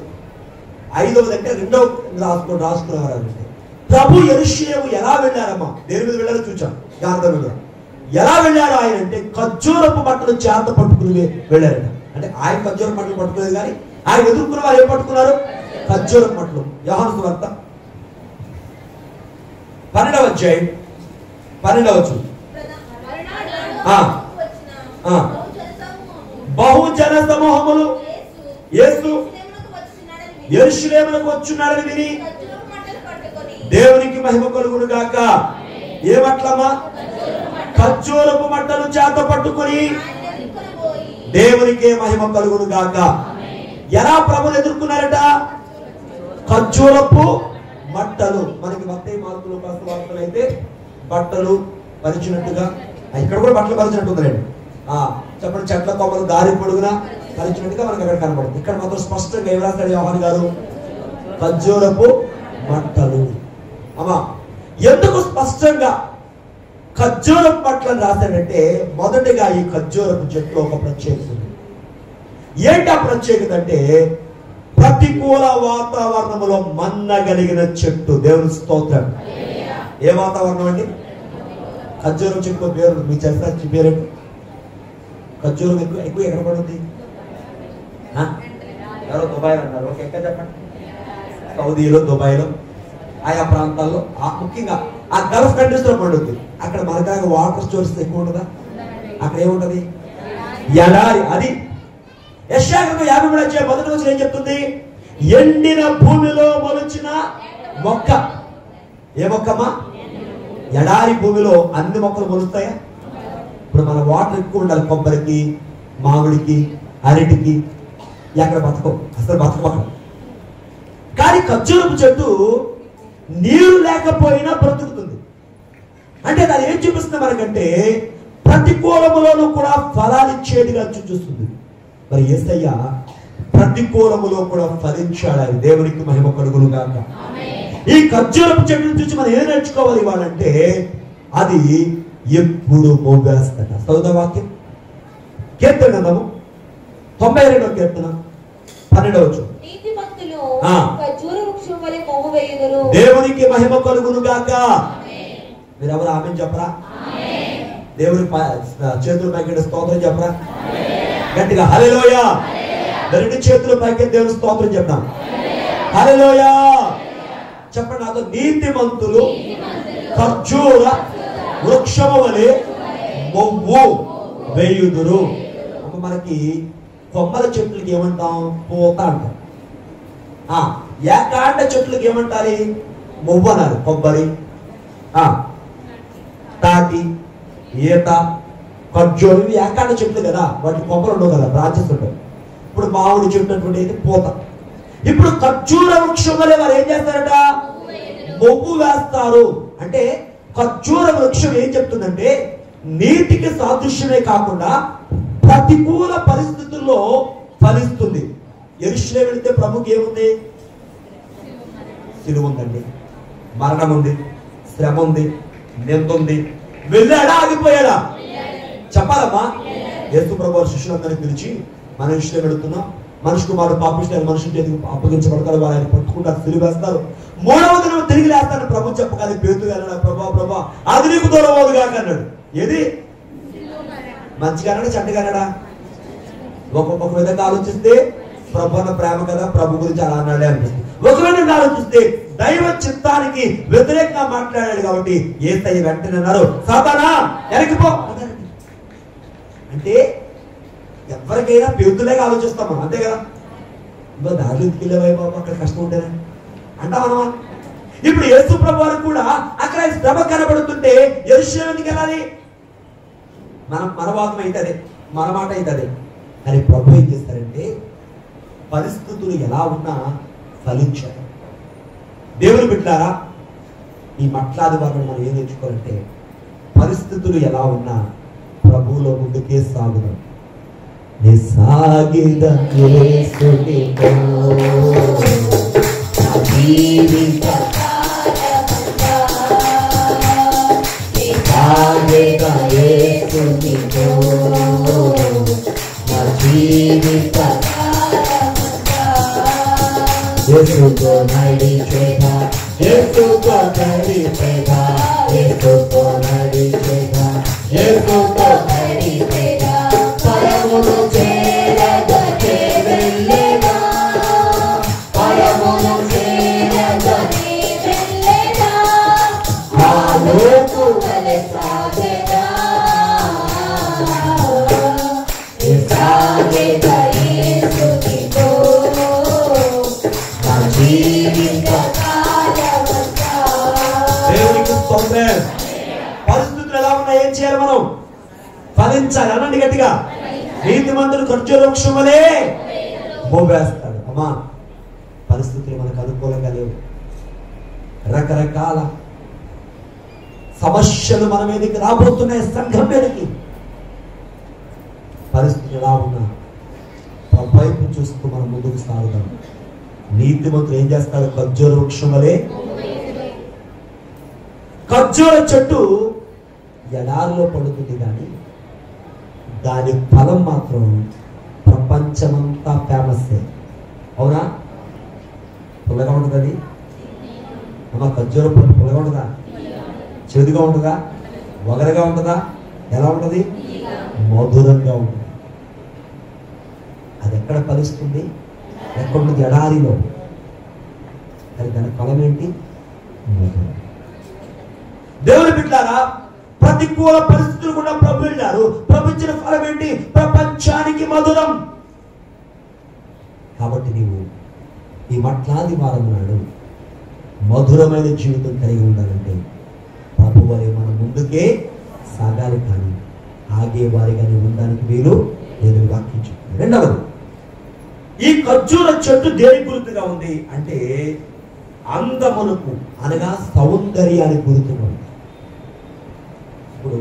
5వది అంటే 2వ రాసుకునేవారంటే ప్రభు యెరూషలేము ఎలా వెళ్ళారమ్మా, దేని మీద వెళ్ళారో చూచాం. గార్ధం మీద ఎలా వెళ్ళారు ఆయన అంటే ఖర్జూరపు బట్టలు చేత పట్టుకుని వెళ్ళారట. అంటే ఆయన ఖర్జూరపు బట్టలు పట్టుకునేది కానీ ఆయన ఎదుర్కొన్న వారు ఏం పట్టుకున్నారు? ఖర్జూరపు బట్టలు. యోహాను సువార్త 12వ అధ్యాయం 12వ వచనం. బహుజన సమూహములు యేసు యెరూషలేమునకు వచ్చున్నాడని విని దేవునికి మహిమ కలుగును గాక. ఏమట్లమ్మా? ఖర్జూరపు మట్టలు చేత పట్టుకొని దేవునికే మహిమ కలుగును గాక. ఎలా ప్రభుని ఎదుర్కొన్నారట? ఖర్జూరపు మట్టలు. మనకి మత్తయి మార్కులు వార్తలు అయితే బట్టలు పరిచినట్టుగా, ఇక్కడ కూడా బట్టలు పరిచినట్టు ఉందండి. చెప్పండి, చెట్ల కొమ్మలు దారి పొడుగున పరిచినట్టుగా మనకి అక్కడ కనబడుతుంది. ఇక్కడ మాత్రం స్పష్టంగా ఏం రాస్తాడు యోహాను గారు? ఖర్జూరపు మట్టలు. అమ్మా, ఎందుకు స్పష్టంగా ఖర్జూరపు మట్టలను రాశాడంటే, మొదటిగా ఈ ఖర్జూరపు చెట్లు ఒక ప్రత్యేకత ఉంది. ఏంటి ఆ ప్రత్యేకత అంటే, ప్రతికూల వాతావరణంలో మన్నగలిగిన చెట్టు. దేవుని స్తోత్రం. ఏ వాతావరణం అండి? ఖర్జూరం చెట్టు పేరు మీకు తెలుసా? పేరేంటి? ఖర్జూరం ఎక్కువ ఎక్కడ పడుతుంది? ఎవరో దుబాయ్ అన్నారు. ఓకే, ఎక్కడ చెప్పండి. సౌదీలో, దుబాయ్లో, ఆయా ప్రాంతాల్లో, ముఖ్యంగా ఆ గల్ఫ్ కంట్రీస్ లో పండుద్ది. అక్కడ మనకాగా వాటర్ స్టోర్స్ ఎక్కువ ఉంటుందా? అక్కడ ఏముంటది? ఎడారి. అది యెషయా గ్రంథం 53:1 ఏం చెప్తుంది? ఎండిన భూమిలో మొలిచిన మొక్క. ఏ మొక్కమ్మా? ఎడారి భూమిలో అన్ని మొక్కలు మొలుస్తాయా? ఇప్పుడు మన వాటర్ ఎక్కువ ఉండాలి. కొబ్బరికి, మామిడికి, అరటికి ఎక్కడ బతకవు, అసలు బతకబడవు. కానీ ఖర్జూరపు చెట్టు నీరు లేకపోయినా బ్రతుకుతుంది. అంటే దాన్ని ఏం చూపిస్తుంది మనకంటే ప్రతికూలములోనూ కూడా ఫలాలు ఇచ్చేదిగా చూస్తుంది. మరి యేసయ్య ప్రతికూలములో కూడా ఫలించాడు. ఆయన దేవునికి మహిమ కలుగును గాక. ఈ ఖర్జూరపు చెట్టును చూసి మనం ఏం నేర్చుకోవాలి ఇవాళంటే అది ఎప్పుడు మోగేస్తాడ. చదువుదాం వాక్యం. కీర్తన గ్రంథము 92వ కీర్తన 12వ వచనం. దేవునికి మహిమ కలుగును గాక. మీరెవరు ఆమేన్ చెప్పరా? దేవుని చేతుల పైకి స్తోత్రం చెప్పరా? గట్టిగా హల్లెలూయా. రెండు చేతుల పైకి దేవుని స్తోత్రం చెప్తాం. హల్లెలూయా చెప్పండి నాతో. నీతిమంతులు ఖర్జూర వృక్షము వలె మొవ్వు వేయుదురు. మనకి కొమ్మల చెట్లకి ఏమంటాం? పూత అంటాం. ఏకాండ చెట్లకి ఏమంటారు? మొవ్వు అన్నారు. కొబ్బరి, తాటి, ఈత, ఖర్జూరం ఇవి ఏకాండ చెట్లు కదా. వాటి కొమ్మలు ఉండవు కదా, బ్రాంచెస్ ఉంటాయి. ఇప్పుడు మామిడి చెట్టు అటువంటి పూత. ఇప్పుడు ఖర్జూర వృక్షం వలె వారు ఏం చేస్తారట? మొవ్వు వేస్తారు. అంటే ఖర్జూర వృక్షం ఏం చెప్తుందంటే నీతికి సాదృశ్యమే కాకుండా ప్రతికూల పరిస్థితుల్లో ఫలిస్తుంది. యెరూషలేము వెళితే ప్రభుకి ఏముంది? సిలువ ఉందండి, మరణం ఉంది, శ్రమ ఉంది, నింద ఉంది. వెళ్ళాడా? ఆగిపోయాడా? చెప్పాలమ్మా. యేసు ప్రభు శిష్యులందరినీ పిలిచి మన యెరూషలేము వెళుతున్నాం, మనిషి కుమారుడు పాపిష్టాన్ని మనుషుల చేతికి అప్పగించబడతారు, వారిని పట్టుకుంటారు, సిలువ వేస్తారు, 3వ దినం తిరిగి లేస్తాను ప్రభు చెప్పగానే పేతురు అన్నాడు, ప్రభా అది నీకు దూరం అవుదుగా అన్నాడు. ఏది మంచిగా అన్నాడా చెడ్డగా అన్నాడా? ఒక విధంగా ఆలోచిస్తే ప్రభు అన్న ప్రేమ కదా, ప్రభు గురించి అలా అన్నాడే అనిపిస్తుంది. ఒక విధంగా ఆలోచిస్తే దైవ చిత్తానికి వ్యతిరేకంగా మాట్లాడాడు కాబట్టి యేసయ్య వెంటనే అన్నారు, సాతానా వెనక్కిపో. అంటే ఎవరికైనా పేతులేగా ఆలోచిస్తాం మనం, అంతే కదా. ఇంకో దారిలో ఎత్తుకెళ్ళేవాయి బాబు, అక్కడ కష్టం ఉంటేనే అంటామనమా. ఇప్పుడు యేసు ప్రభు వారు కూడా అక్కడ శ్రమ కనబడుతుంటే యెరూషలేము ఎందుకు వెళ్ళాలి? మన వాదం అయితే అదే, మన మాట అయితే అదే. కానీ ప్రభు ఏం చేస్తారంటే పరిస్థితులు ఎలా ఉన్నా ఫలించారు. దేవుని బిడ్డలారా, ఈ మట్లాది వారిని మనం ఏం నేర్చుకోవాలంటే పరిస్థితులు ఎలా ఉన్నా ప్రభువులో ముందుకే సాగుదాం. Yesuko nadichega, Yesuko nadichega, Yesuko nadichega, Yesuko nadichega, Paramono chega chevellega, Paramono chega chevellega, Haloku vale sagega, Sagega Yesukito. దేవునికి స్తోత్రం. పరిస్థితులు ఎలా ఉన్నా ఏం చేయాలి? మనం ఫలించాలి. అనండి గట్టిగా. నీతిమంతుడు ఖర్జూర వృక్షం వలె మోగేస్తాడు. అమ్మా, పరిస్థితులు మనకు అనుకూలంగా లేవు. రకరకాల సమస్యలు మన మీదకి రాబోతున్నాయి, సంఘం మీదకి. పరిస్థితులు ఎలా ఉన్నా వైపు చూస్తూ మనం ముందుకు సాగుదాం. నీతిమంతుడు ఏం చేస్తాడు? ఖర్జూర వృక్షం వలె. ఖర్జూర చెట్టు ఎడారిలో పడుతుంది కానీ దాని ఫలం మాత్రం ప్రపంచమంతా ఫేమస్. అవునా? పుల్లగా ఉంటుంది అది. అమ్మ, ఖర్జూర పండు పుల్లగా ఉంటుందా? చేదుగా ఉంటుందా? వగరగా ఉంటుందా? ఎలా ఉంటుంది? మధురంగా ఉంటుంది. అది ఎక్కడ ఫలిస్తుంది? ఎక్కడుంటుంది? ఎడారిలో. అది దాని ఫలం ఏంటి? దేవుని బిడ్డలారా, ప్రతికూల పరిస్థితులు కూడా ప్రభు వెళ్ళారు. ప్రభు ఇచ్చిన ఫలం ఏంటి? ప్రపంచానికి మధురం. కాబట్టి నీవు ఈ మట్లాది వారం నాడు మధురమైన జీవితం కలిగి ఉండాలంటే ప్రభు వారి మనం ముందుకే సాగాలి, కానీ ఆగే వారిగానే ఉండడానికి వీలు నేను వాక్యం చెప్తాను. రెండవది, ఈ ఖర్జూర చెట్టు దేని గుర్తుగా ఉంది అంటే అందమునకు అనగా సౌందర్యానికి గుర్తుగా ఉంది. ఇప్పుడు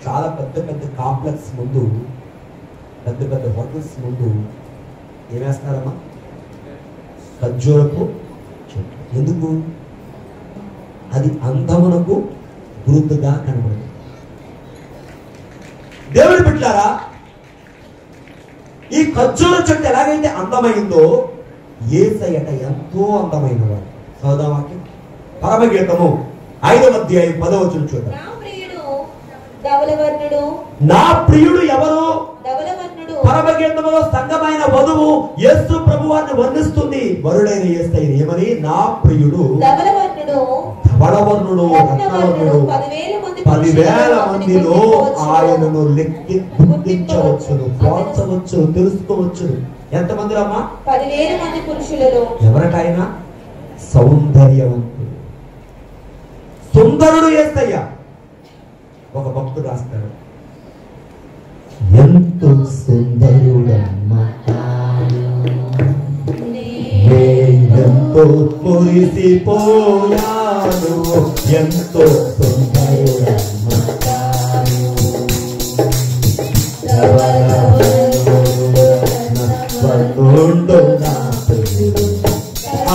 చాలా పెద్ద పెద్ద కాంప్లెక్స్ ముందు, పెద్ద పెద్ద హోటల్స్ ముందు ఏమేస్తున్నారమ్మా? ఖర్జూరపు చెట్టు. ఎందుకు? అది అందమునకు గుర్తుగా కనబడుతుంది. దేవుని బిడ్డలారా, ఈ ఖర్జూర చెట్టు ఎలాగైతే అందమైందో యేసయ్యట ఎంతో అందమైన వాడు. సౌదావాక్యం పరమగీతము 5వ అధ్యాయం 10వ వచనం చూద్దాం. నా ప్రియుడు ఎవరు? పరమగీతములో సంగమైన వధువు యేసు ప్రభువాన్ని వర్ణిస్తుంది. వరుడైన యేసయ్యను ఏమని? నా ప్రియుడు ధవళవర్ణుడు, రత్నవర్ణుడు, 10,000 మందిలో ఆయనను గుర్తించవచ్చును, పోల్చవచ్చును, తెలుసుకోవచ్చును. ఎంతమంది అమ్మా? 10,000 మంది పురుషులలో. ఎవరికైనా సౌందర్యవంతుడు, సుందరుడు యేసయ్య. ఒక భక్తుడు రాస్తాడు, ఎంతో సుందరుడమ్మా ఎంతో మురిసిపోయాను, ఎంతో సుందరుడమ్మా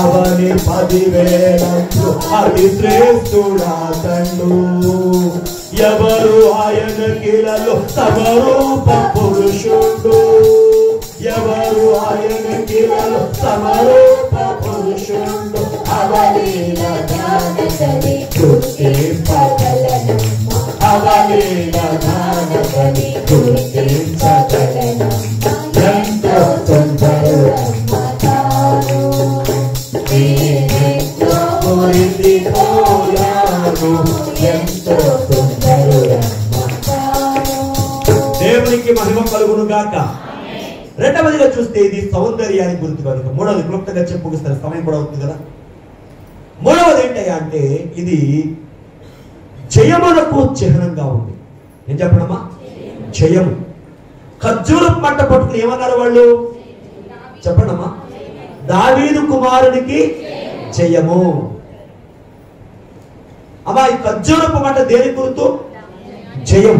అవని 10,000 అతి శ్రేష్ఠుడా తండు. ఎవరు ఆయన కిలలో సమరూప పురుషుడు, ఎవరు ఆయన కిలలో సమరూప పురుషుడు. అవలీల జ్ఞానకలి గుర్తింపగలనమ్మ, అవలీల జ్ఞానకలి గుర్తింపగలనమ్మ. ఎంతో సుందరుడమ్మ తాను, నేనెంతో మురిసిపోయాను, ఎంతో సుందరుడమ్మ తాను. దేవునికి మహిమ కలుగును గాక. రెండవదిగా చూస్తే ఇది సౌందర్యానికి గుర్తు కనుక. మూడవది క్లుప్తంగా చెప్పుకొస్తారు, సమయం కూడా అవుతుంది కదా. మూడవది ఏంటయ్యా అంటే ఇది జయమునకు చిహ్నంగా ఉంది. ఏం చెప్పడమ్మా? జయము. ఖర్జూర పంట పట్టుకుని ఏమన్నారు వాళ్ళు? చెప్పండమ్మా. దావీదు కుమారునికి జయము. అమ్మా, ఈ ఖర్జూరపు పంట దేని గుర్తు? జయం.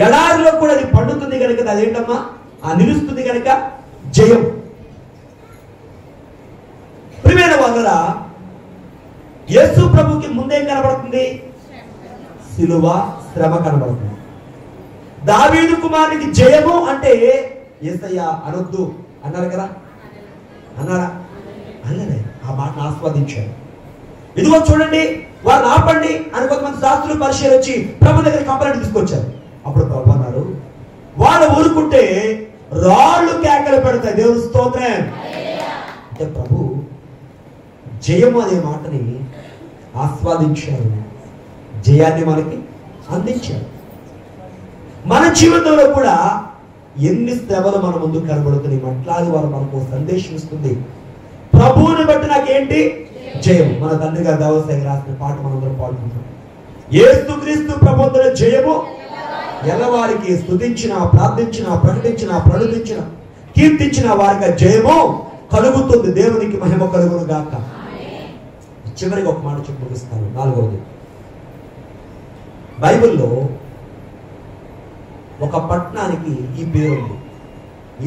ఎడారిలో కూడా అది పండుతుంది కనుక అదేంటమ్మా? ఆ నిలుస్తుంది కనుక జయం. ప్రియమైన వాళ్ళరా, యేసు ప్రభుకి ముందేం కనబడుతుంది? సిలువ, శ్రమ కనబడుతుంది. దావీదు కుమారునికి జయము అంటే యేసయ్య అనొద్దు అన్నారు కదా, అన్నారా? అనలే. ఆ మాటను ఆస్వాదించారు. ఇదిగో చూడండి, వారు ఆపండి అని కొంతమంది శాస్త్రులు పరిశీలి వచ్చి ప్రభు దగ్గర కంప్లైంట్ తీసుకొచ్చారు. అప్పుడు ప్రభు అన్నారు, వాళ్ళు ఊరుకుంటే రాళ్ళు కేకలు పెడతాయి. దేవుని స్తోత్రం. అంటే ప్రభు జయము అనే మాటని ఆస్వాదించారు, జయాన్ని మనకి అందించారు. మన జీవితంలో కూడా ఎన్ని శ్రమలు మన ముందు కనబడుతున్నాయి. మట్లాది వారు మనకు సందేశం ఇస్తుంది, ప్రభువుని బట్టి నాకేంటి? జయం. మన తండ్రి గారు దేవసాయి రాసిన పాట మనందరం పాడుకుంటాం. యేసుక్రీస్తు ప్రభువుల జయము ఎల్లవారికి స్తుతించిన, ప్రార్థించిన, ప్రకటించిన, ప్రణుతించిన, కీర్తించిన వారికి జయము కలుగుతుంది. దేవునికి మహిమ కలుగును గాక. చివరికి ఒక మాట చెప్పి ముగిస్తాను. నాలుగవది, బైబిల్లో ఒక పట్టణానికి ఈ పేరుంది,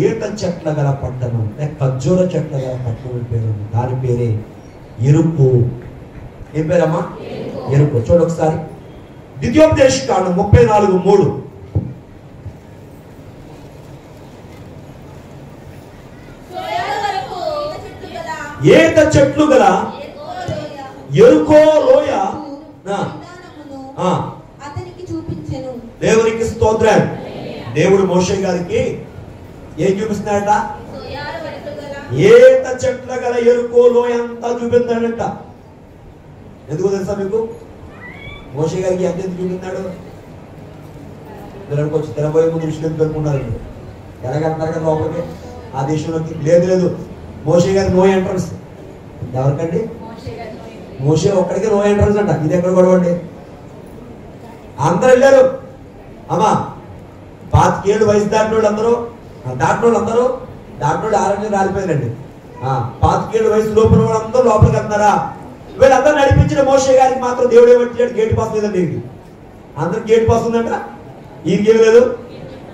ఈత చెట్ల గల పట్టణం, ఖర్జూర చెట్ల గల పట్టణం పేరుంది. దాని పేరే ఎరుకు. ఏం పేరమ్మా? ఎరుకు. చూడు ఒకసారి, ద్వితీయోపదేశకాండం 34:3. ఈత చెట్లు గల ఎరుకో లోయ అతనికి చూపించెను. దేవునికి స్తోత్రం. దేవుడు మోషే గారికి ఏం చూపిస్తున్నాడట? ఈత చెట్ల గల ఎరుకో లోయ అంతా చూపించాడంట. ఎందుకు తెలుసా మీకు? మోషే గారికి ఎంత చూపించాడు? పిల్లలకి వచ్చి తెరబోయే ముందు విషయం పెట్టుకున్నారు. ఎలాగంటారు కదా లోపలికి ఆ దేశంలోకి? లేదు, మోషే గారి నో ఎంట్రన్స్. ఎవరికండి? మోషే ఒక్కడికి నో ఎంట్రన్స్ అంట. ఇది ఎక్కడ గొడవండి? అందరూ వెళ్ళారు. అమ్మా 25 ఏళ్ళు వయసు దాటిన వాళ్ళు అందరూ ఆరోగ్యం రాలిపోయారండి. 25 ఏళ్ళు వయసు లోపల వాళ్ళందరూ లోపలికి వెళ్తున్నారా? వీళ్ళందరూ నడిపించిన మోషే గారికి మాత్రం దేవుడు ఏమంటాడు? గేట్ పాస్ లేదండి. వీరికి అందరికి గేట్ పాస్ ఉందంట, ఈయనకి ఏమి లేదు.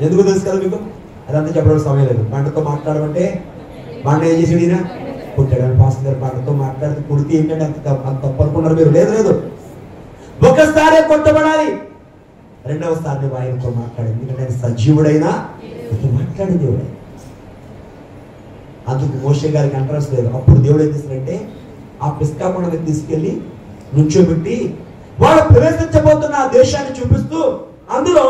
ఎందుకు తెలుసు కదా మీకు? అదంతా చెప్పడం సమయం లేదు. బండతో మాట్లాడమంటే బండ ఏం చేసాడు? ఈయన పుట్టాడు. పాస్ గారు బండతో మాట్లాడితే పుడితే ఏంటంటే అంత తప్పు అనుకున్నారు మీరు. లేదు, ఒకసారి కొట్టబడాలి, రెండవసారి ఆయనతో మాట్లాడి. ఎందుకంటే ఆయన సజీవుడైనా మాట్లాడి దేవుడు. అందుకు మోషే గారికి ఇంట్రెస్ట్ లేదు. అప్పుడు దేవుడు ఏం చేశాడంటే ఆ పిస్కా కొండని తీసుకెళ్లి నుంచోబెట్టి వాళ్ళు ప్రవేశించబోతున్న ఆ దేశాన్ని చూపిస్తూ అందులో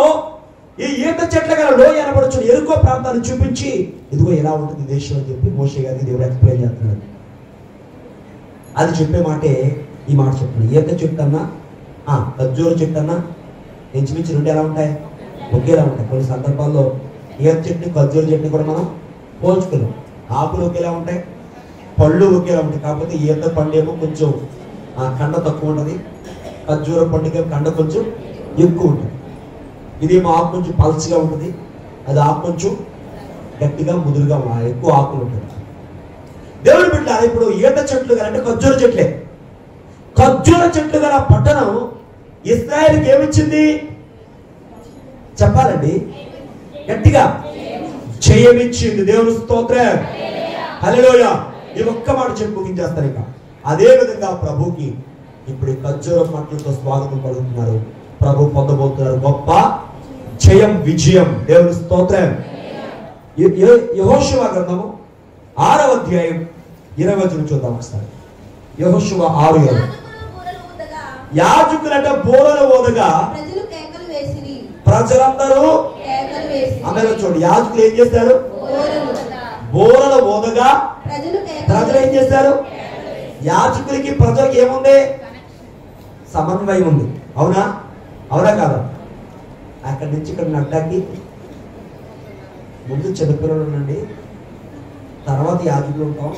ఈ ఈత చెట్ల గల లోయ అనబడుచున్న ఎరుకో ప్రాంతాన్ని చూపించి ఇదిగో ఎలా ఉంటుంది దేశం అని చెప్పి మోషే గారికి దేవుడు ఎక్స్ప్లెయిన్ చేస్తున్నాడు. అది చెప్పే మాటే ఈ మాట చెప్తున్నాడు. ఈత చెట్టు అన్నా ఖర్జూర చెట్టు అన్నా ఇంచుమించు రెండు ఎలా ఉంటాయి? ఒకేలా ఉంటాయి. కొన్ని సందర్భాల్లో ఈత చెట్టుని ఖర్జూర చెట్టుని కూడా మనం పోల్చుకున్నాం. ఆకులు ఒకేలా ఉంటాయి, పళ్ళు ఒకేలా ఉంటాయి. కాకపోతే ఈత పండు ఏమో కొంచెం కండ తక్కువ ఉంటుంది, ఖర్జూర పండుగ కండ కొంచెం ఎక్కువ ఉంటుంది. ఇది ఆకు కొంచెం పల్చగా ఉంటుంది, అది ఆకు కొంచెం గట్టిగా ముదురుగా ఎక్కువ ఆకులు ఉంటుంది. దేవుడు బిడ్డలారా, ఇప్పుడు ఈత చెట్లు గల అంటే ఖర్జూర చెట్లే. ఖర్జూర చెట్లు గల పట్టణం ఇశ్రాయేలుకి ఏమిచ్చింది చెప్పాలండి? గట్టిగా జయమిచ్చింది. దేవుని స్తోత్రం, హల్లెలూయా. ఈ ఒక్క మాట చెప్పి ముగించేస్తారు. ఇక అదే విధంగా ప్రభుకి ఇప్పుడు ఖర్జూర పట్టణంతో స్వాగతం పలుకుతున్నారు. ప్రభు పొందబోతున్నారు గొప్ప జయం, విజయం. దేవుని స్తోత్రం. యెహోషువ గ్రంథము 6వ అధ్యాయం 20వ వచనం చూద్దాం ఒకసారి. యెహోషువ 6:20. యాజకులంట బూరలు ఊదగా ప్రజలందరూ ఆమెలో చూడండి. యాజకులు ఏం చేస్తారు? బూరలు ఊదగా ప్రజలు ఏం చేస్తారు? యాజకులకి ప్రజలకి ఏముంది? సమన్వయం ఉంది. అవునా కాదా? అక్కడి నుంచి ఇక్కడ నడ్డాకి ముందు చిన్నపిల్లలు ఉండండి, తర్వాత యాజకులు ఉంటాం,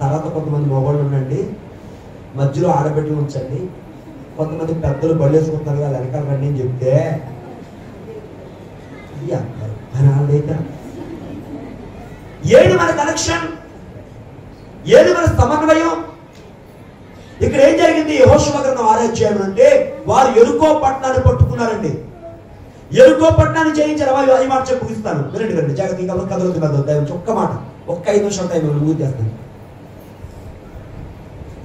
తర్వాత కొంతమంది మొగోళ్ళు ఉండండి, మధ్యలో ఆడబిడ్డలు ఉంచండి, కొంతమంది పెద్దలు బళ్ళేసుకుంటారు కదా వెనకాల రండి అని చెప్తే ఏది మన కనెక్షన్? ఏది మన సమన్వయం? ఇక్కడ ఏం జరిగింది? యెహోషువ గ్రంథం 6వ అధ్యాయం అంటే వారు ఎరుకో పట్టణాన్ని పట్టుకున్నారండి. ఎరుకో పట్టణాన్ని జయించారు. ఈ మాట చెప్పి ముగిస్తాను, వినండి. జాగ్రత్తగా కదలదు. ఒక్క మాట, ఒక్క 5 నిమిషాల టైం ముగి చేస్తాను.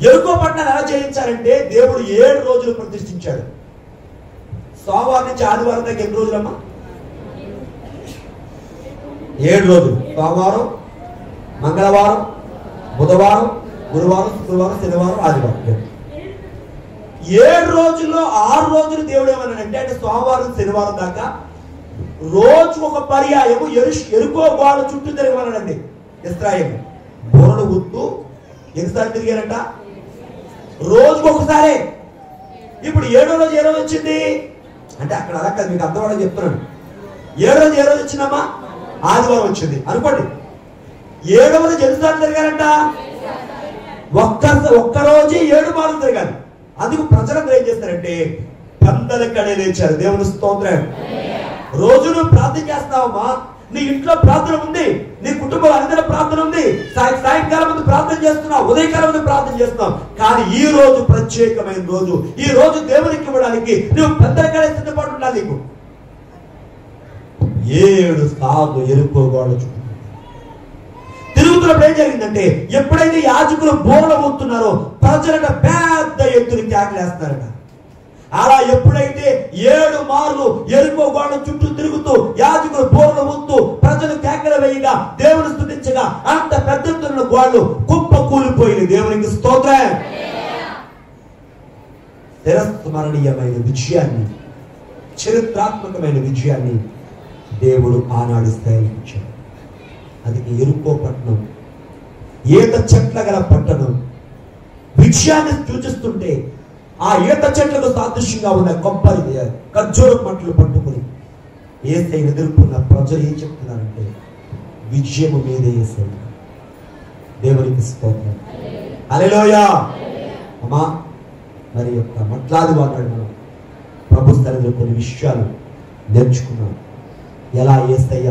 ఎరుకో పట్టణాన్ని ఎలా జయించారంటే దేవుడు 7 రోజులు ప్రతిష్ఠించాడు. సోమవారం నుంచి ఆదివారం దాకా ఎన్ని రోజులమ్మా? 7 రోజులు. సోమవారం, మంగళవారం, బుధవారం, గురువారం, శుక్రవారం, శనివారం, ఆదివారం. 7 రోజుల్లో 6 రోజులు దేవుడు ఏమన్నాడంటే అంటే సోమవారం శనివారం దాకా రోజు ఒక పర్యాయము ఎరుకో గోడ చుట్టూ తిరగమన్నాడండి. ఇశ్రాయేలు బోరను గుర్తు ఎన్నిసార్లు తిరిగారంట? రోజుకు ఒకసారి. ఇప్పుడు 7వ రోజు ఏ రోజు వచ్చింది అంటే అక్కడ అలా కాదు, మీకు అర్థం చెప్తున్నాను. 7వ రోజు ఏ రోజు వచ్చిందమ్మా? ఆదివారం వచ్చింది అనుకోండి. 7వ రోజు ఎన్నిసార్లు తిరగారంట? ఒక్క రోజు 7 మార్లు తిరగాలి. అందుకు ప్రజలందరూ ఏం చేస్తారంటే పెద్దల కడే లేచారు. దేవుని స్తోత్రం. రోజు నువ్వు ప్రార్థన చేస్తావమ్మా, నీ ఇంట్లో ప్రార్థన ఉంది, నీ కుటుంబంలో అందరూ ప్రార్థన ఉంది, సాయంకాలం ముందు ప్రార్థన చేస్తున్నావు, ఉదయకాలం ముందు ప్రార్థన చేస్తున్నావు. కానీ ఈ రోజు ప్రత్యేకమైన రోజు. ఈ రోజు దేవునికి ఇవ్వడానికి నువ్వు పెద్దల కడే సిద్ధపడి ఉండాలి. నీకు 7 సార్లు ఎరుకోగోడ తిరుగుతున్నప్పుడు ఏం జరిగిందంటే ఎప్పుడైతే యాజకులు బోర్ల ఊతున్నారో ప్రజలట పెద్ద ఎత్తున కేకలేస్తారట. అలా ఎప్పుడైతే 7 మార్లు ఎరుకో గోడ చుట్టూ తిరుగుతూ యాజకులు బోర్ల ఊతూ ప్రజలు కేకలు వేయగా దేవుని స్తుతించగా అంత పెద్ద ఎత్తున గోడలు కుప్ప కూలిపోయింది. దేవునికి స్తోత్రం. చిరస్మరణీయమైన విజయాన్ని, చరిత్రాత్మకమైన విజయాన్ని దేవుడు ఆనాడు స్థాయించాడు. అది ఎరుకో పట్టణం ఈత చెట్ల గల పట్టణం విజయాన్ని సూచిస్తుంటే ఆ ఈత చెట్లకు సాదృశ్యంగా ఉన్న కొబ్బరి ఖర్జూర పంటలు పట్టుకుని యేసయ్యను ఎదుర్కొన్న ప్రజలు ఏం చెప్తున్నారంటే విజయము మీదే యేసయ్య. దేవునికి స్తోత్రం. హల్లెలూయా. అమ్మా మరి యొక్క మట్లాది వాడు మనం ప్రభు స్థలంలో కొన్ని విషయాలు నేర్చుకున్నాం. ఎలా యేసయ్య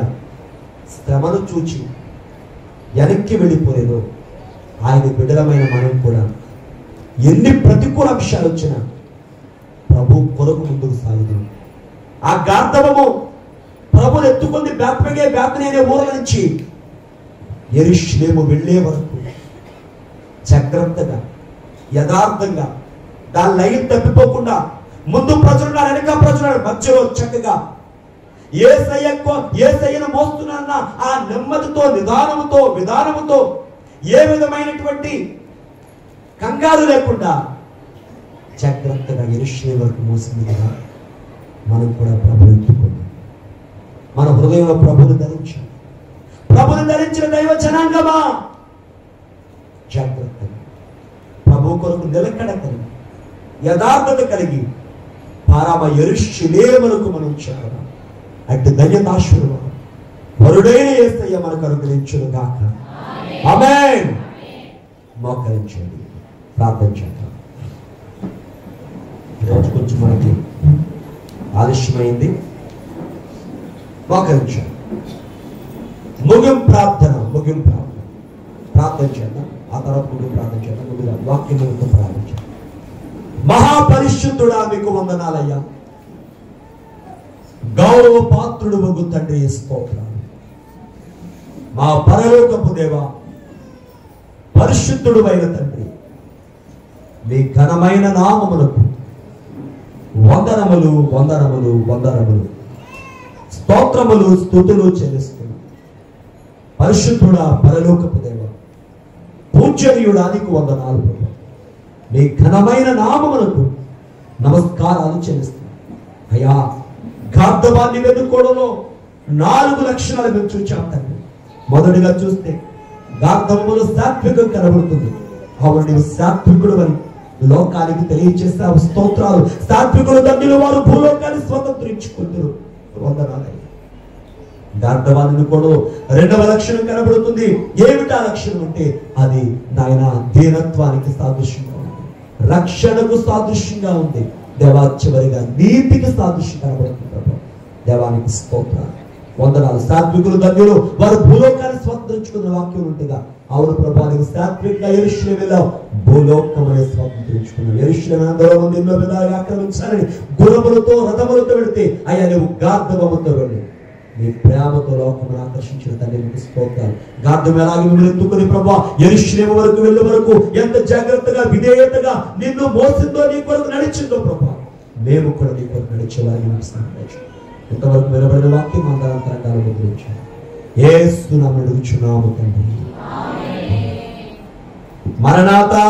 శ్రమను చూచి వెనక్కి వెళ్ళిపోలేదో ఆయన బిడ్డలమైన మనం కూడా ఎన్ని ప్రతికూల అంశాలు వచ్చినా ప్రభు కొరకు ముందుకు సాగుతాం. ఆ గార్ధవము ప్రభుని ఎత్తుకుంది బేత్లెహేము అనే ఊరు నుంచి యెరూషలేము వెళ్ళే వరకు జాగ్రత్తగా యథార్థంగా దాని లైన్ తప్పిపోకుండా ముందు ప్రజలున్నారు, వెనక ప్రజలున్నారు, మధ్యలో చక్కగా యేసయ్యను మోస్తున్నా ఆ నెమ్మదితో విధానముతో ఏ విధమైనటువంటి కంగారు లేకుండా జాగ్రత్తగా యెరూషలేము వరకు మోసింది కదా. మనం కూడా ప్రభుని ఎత్తుకుందాం. మన హృదయంలో ప్రభుని ధరించాం. ప్రభుని ధరించిన దైవ జనాంగమా జాగ్రత్తగా ప్రభు కొరకు నిలకడ కలిగి యథార్థత కలిగి పారామ యెరూషలేమునకు మనం చేరదాం. అట్టి ధన్యతాశ్వరుడు వరుడైన యేసయ్య మనకు అనుగ్రహించును గాక. ఆమేన్. మోకరించండి, ప్రార్థన చేద్దాం. ఈరోజు కొంచెం మనకి ఆలస్యమైంది. మోకరించండి. ముగింపు ప్రార్థన ప్రార్థన చేద్దాం. ఆ తర్వాత ముగింపు ప్రార్థన చేద్దాం. ముందుగా వాక్యం ప్రార్థన చేద్దాం. మహాపరిశుద్ధుడా మీకు వందనాలయ్యా. గౌరవ పాత్రుడు వగు తండ్రి స్తోత్రం. మా పరలోకపు దేవా, పరిశుద్ధుడు అయిన తండ్రి, మీ ఘనమైన నామములకు వందనములు స్తోత్రములు స్తుతులు చెల్లిస్తున్నాం. పరిశుద్ధుడా, పరలోకపు దేవా, పూజ్యనీయుడా నీకు వందనాలు ప్రభు. మీ ఘనమైన నామములకు నమస్కారాలు చెల్లిస్తున్నాం. అయ్యా, గార్ధవాన్ని వెతుక్కోవడంలో 4 లక్షణాలు మేము చూచాం తండ్రి. మొదటిగా చూస్తే గార్ధవములో సాత్వికం కనబడుతుంది. అవును, నీవు సాత్వికుడు అని లోకానికి తెలియజేస్తావు. స్తోత్రాలు. సాత్వికులు ధన్యులు, వారు భూలోకాన్ని స్వతంత్రించుకుంటారు. వందనాలయ్యా. గార్ధవాన్ని కూడా 2వ లక్షణం కనబడుతుంది. ఏమిటా లక్షణం అంటే అది నాయన దీనత్వానికి సాదృశ్యంగా ఉంది, రక్షణకు సాదృశ్యంగా ఉంది. దేవా, చివరిగా నీతికి సాదృశ్యం కనబడుతుంది. దేవానికి స్తోత్రాలు, వందనాలు. సాత్వికులు ధన్యులు, వారు భూలోకాన్ని స్వతంత్రించుకున్న వాక్యం ఉంటుందా? అవును ప్రభా, నీకు సాత్వికంగా యెరూషలేములో భూలోకమనే స్వతంత్రించుకున్నావు. యెరూషలేము అందరూ మంది ఎన్నో విధాలుగా ఆక్రమించాలని గుర్రములతో రథములతో వెళితే అయ్యా నువ్వు గార్ధవముతో వెళ్ళి నీ ప్రేమతో లోకమును ఆకర్షించిన తండ్రి నీకు స్తోత్రాలు. గార్ధం ఎలాగే మిమ్మల్ని ఎత్తుకుని ప్రభా యెరూషలేము వరకు వెళ్ళే వరకు ఎంత జాగ్రత్తగా విధేయతగా నిన్ను మోసిందో, నీ కొరకు నడిచిందో ప్రభా, మేము కూడా నీ కొరకు నడిచేవారిని నడుస్తున్నాం. ఇంతవరకు వినబడిన వాక్యం అంతరంగాలు ముద్రించాం. యేసు నామమున అడుగుచున్నాము తండ్రి. మరణాతా.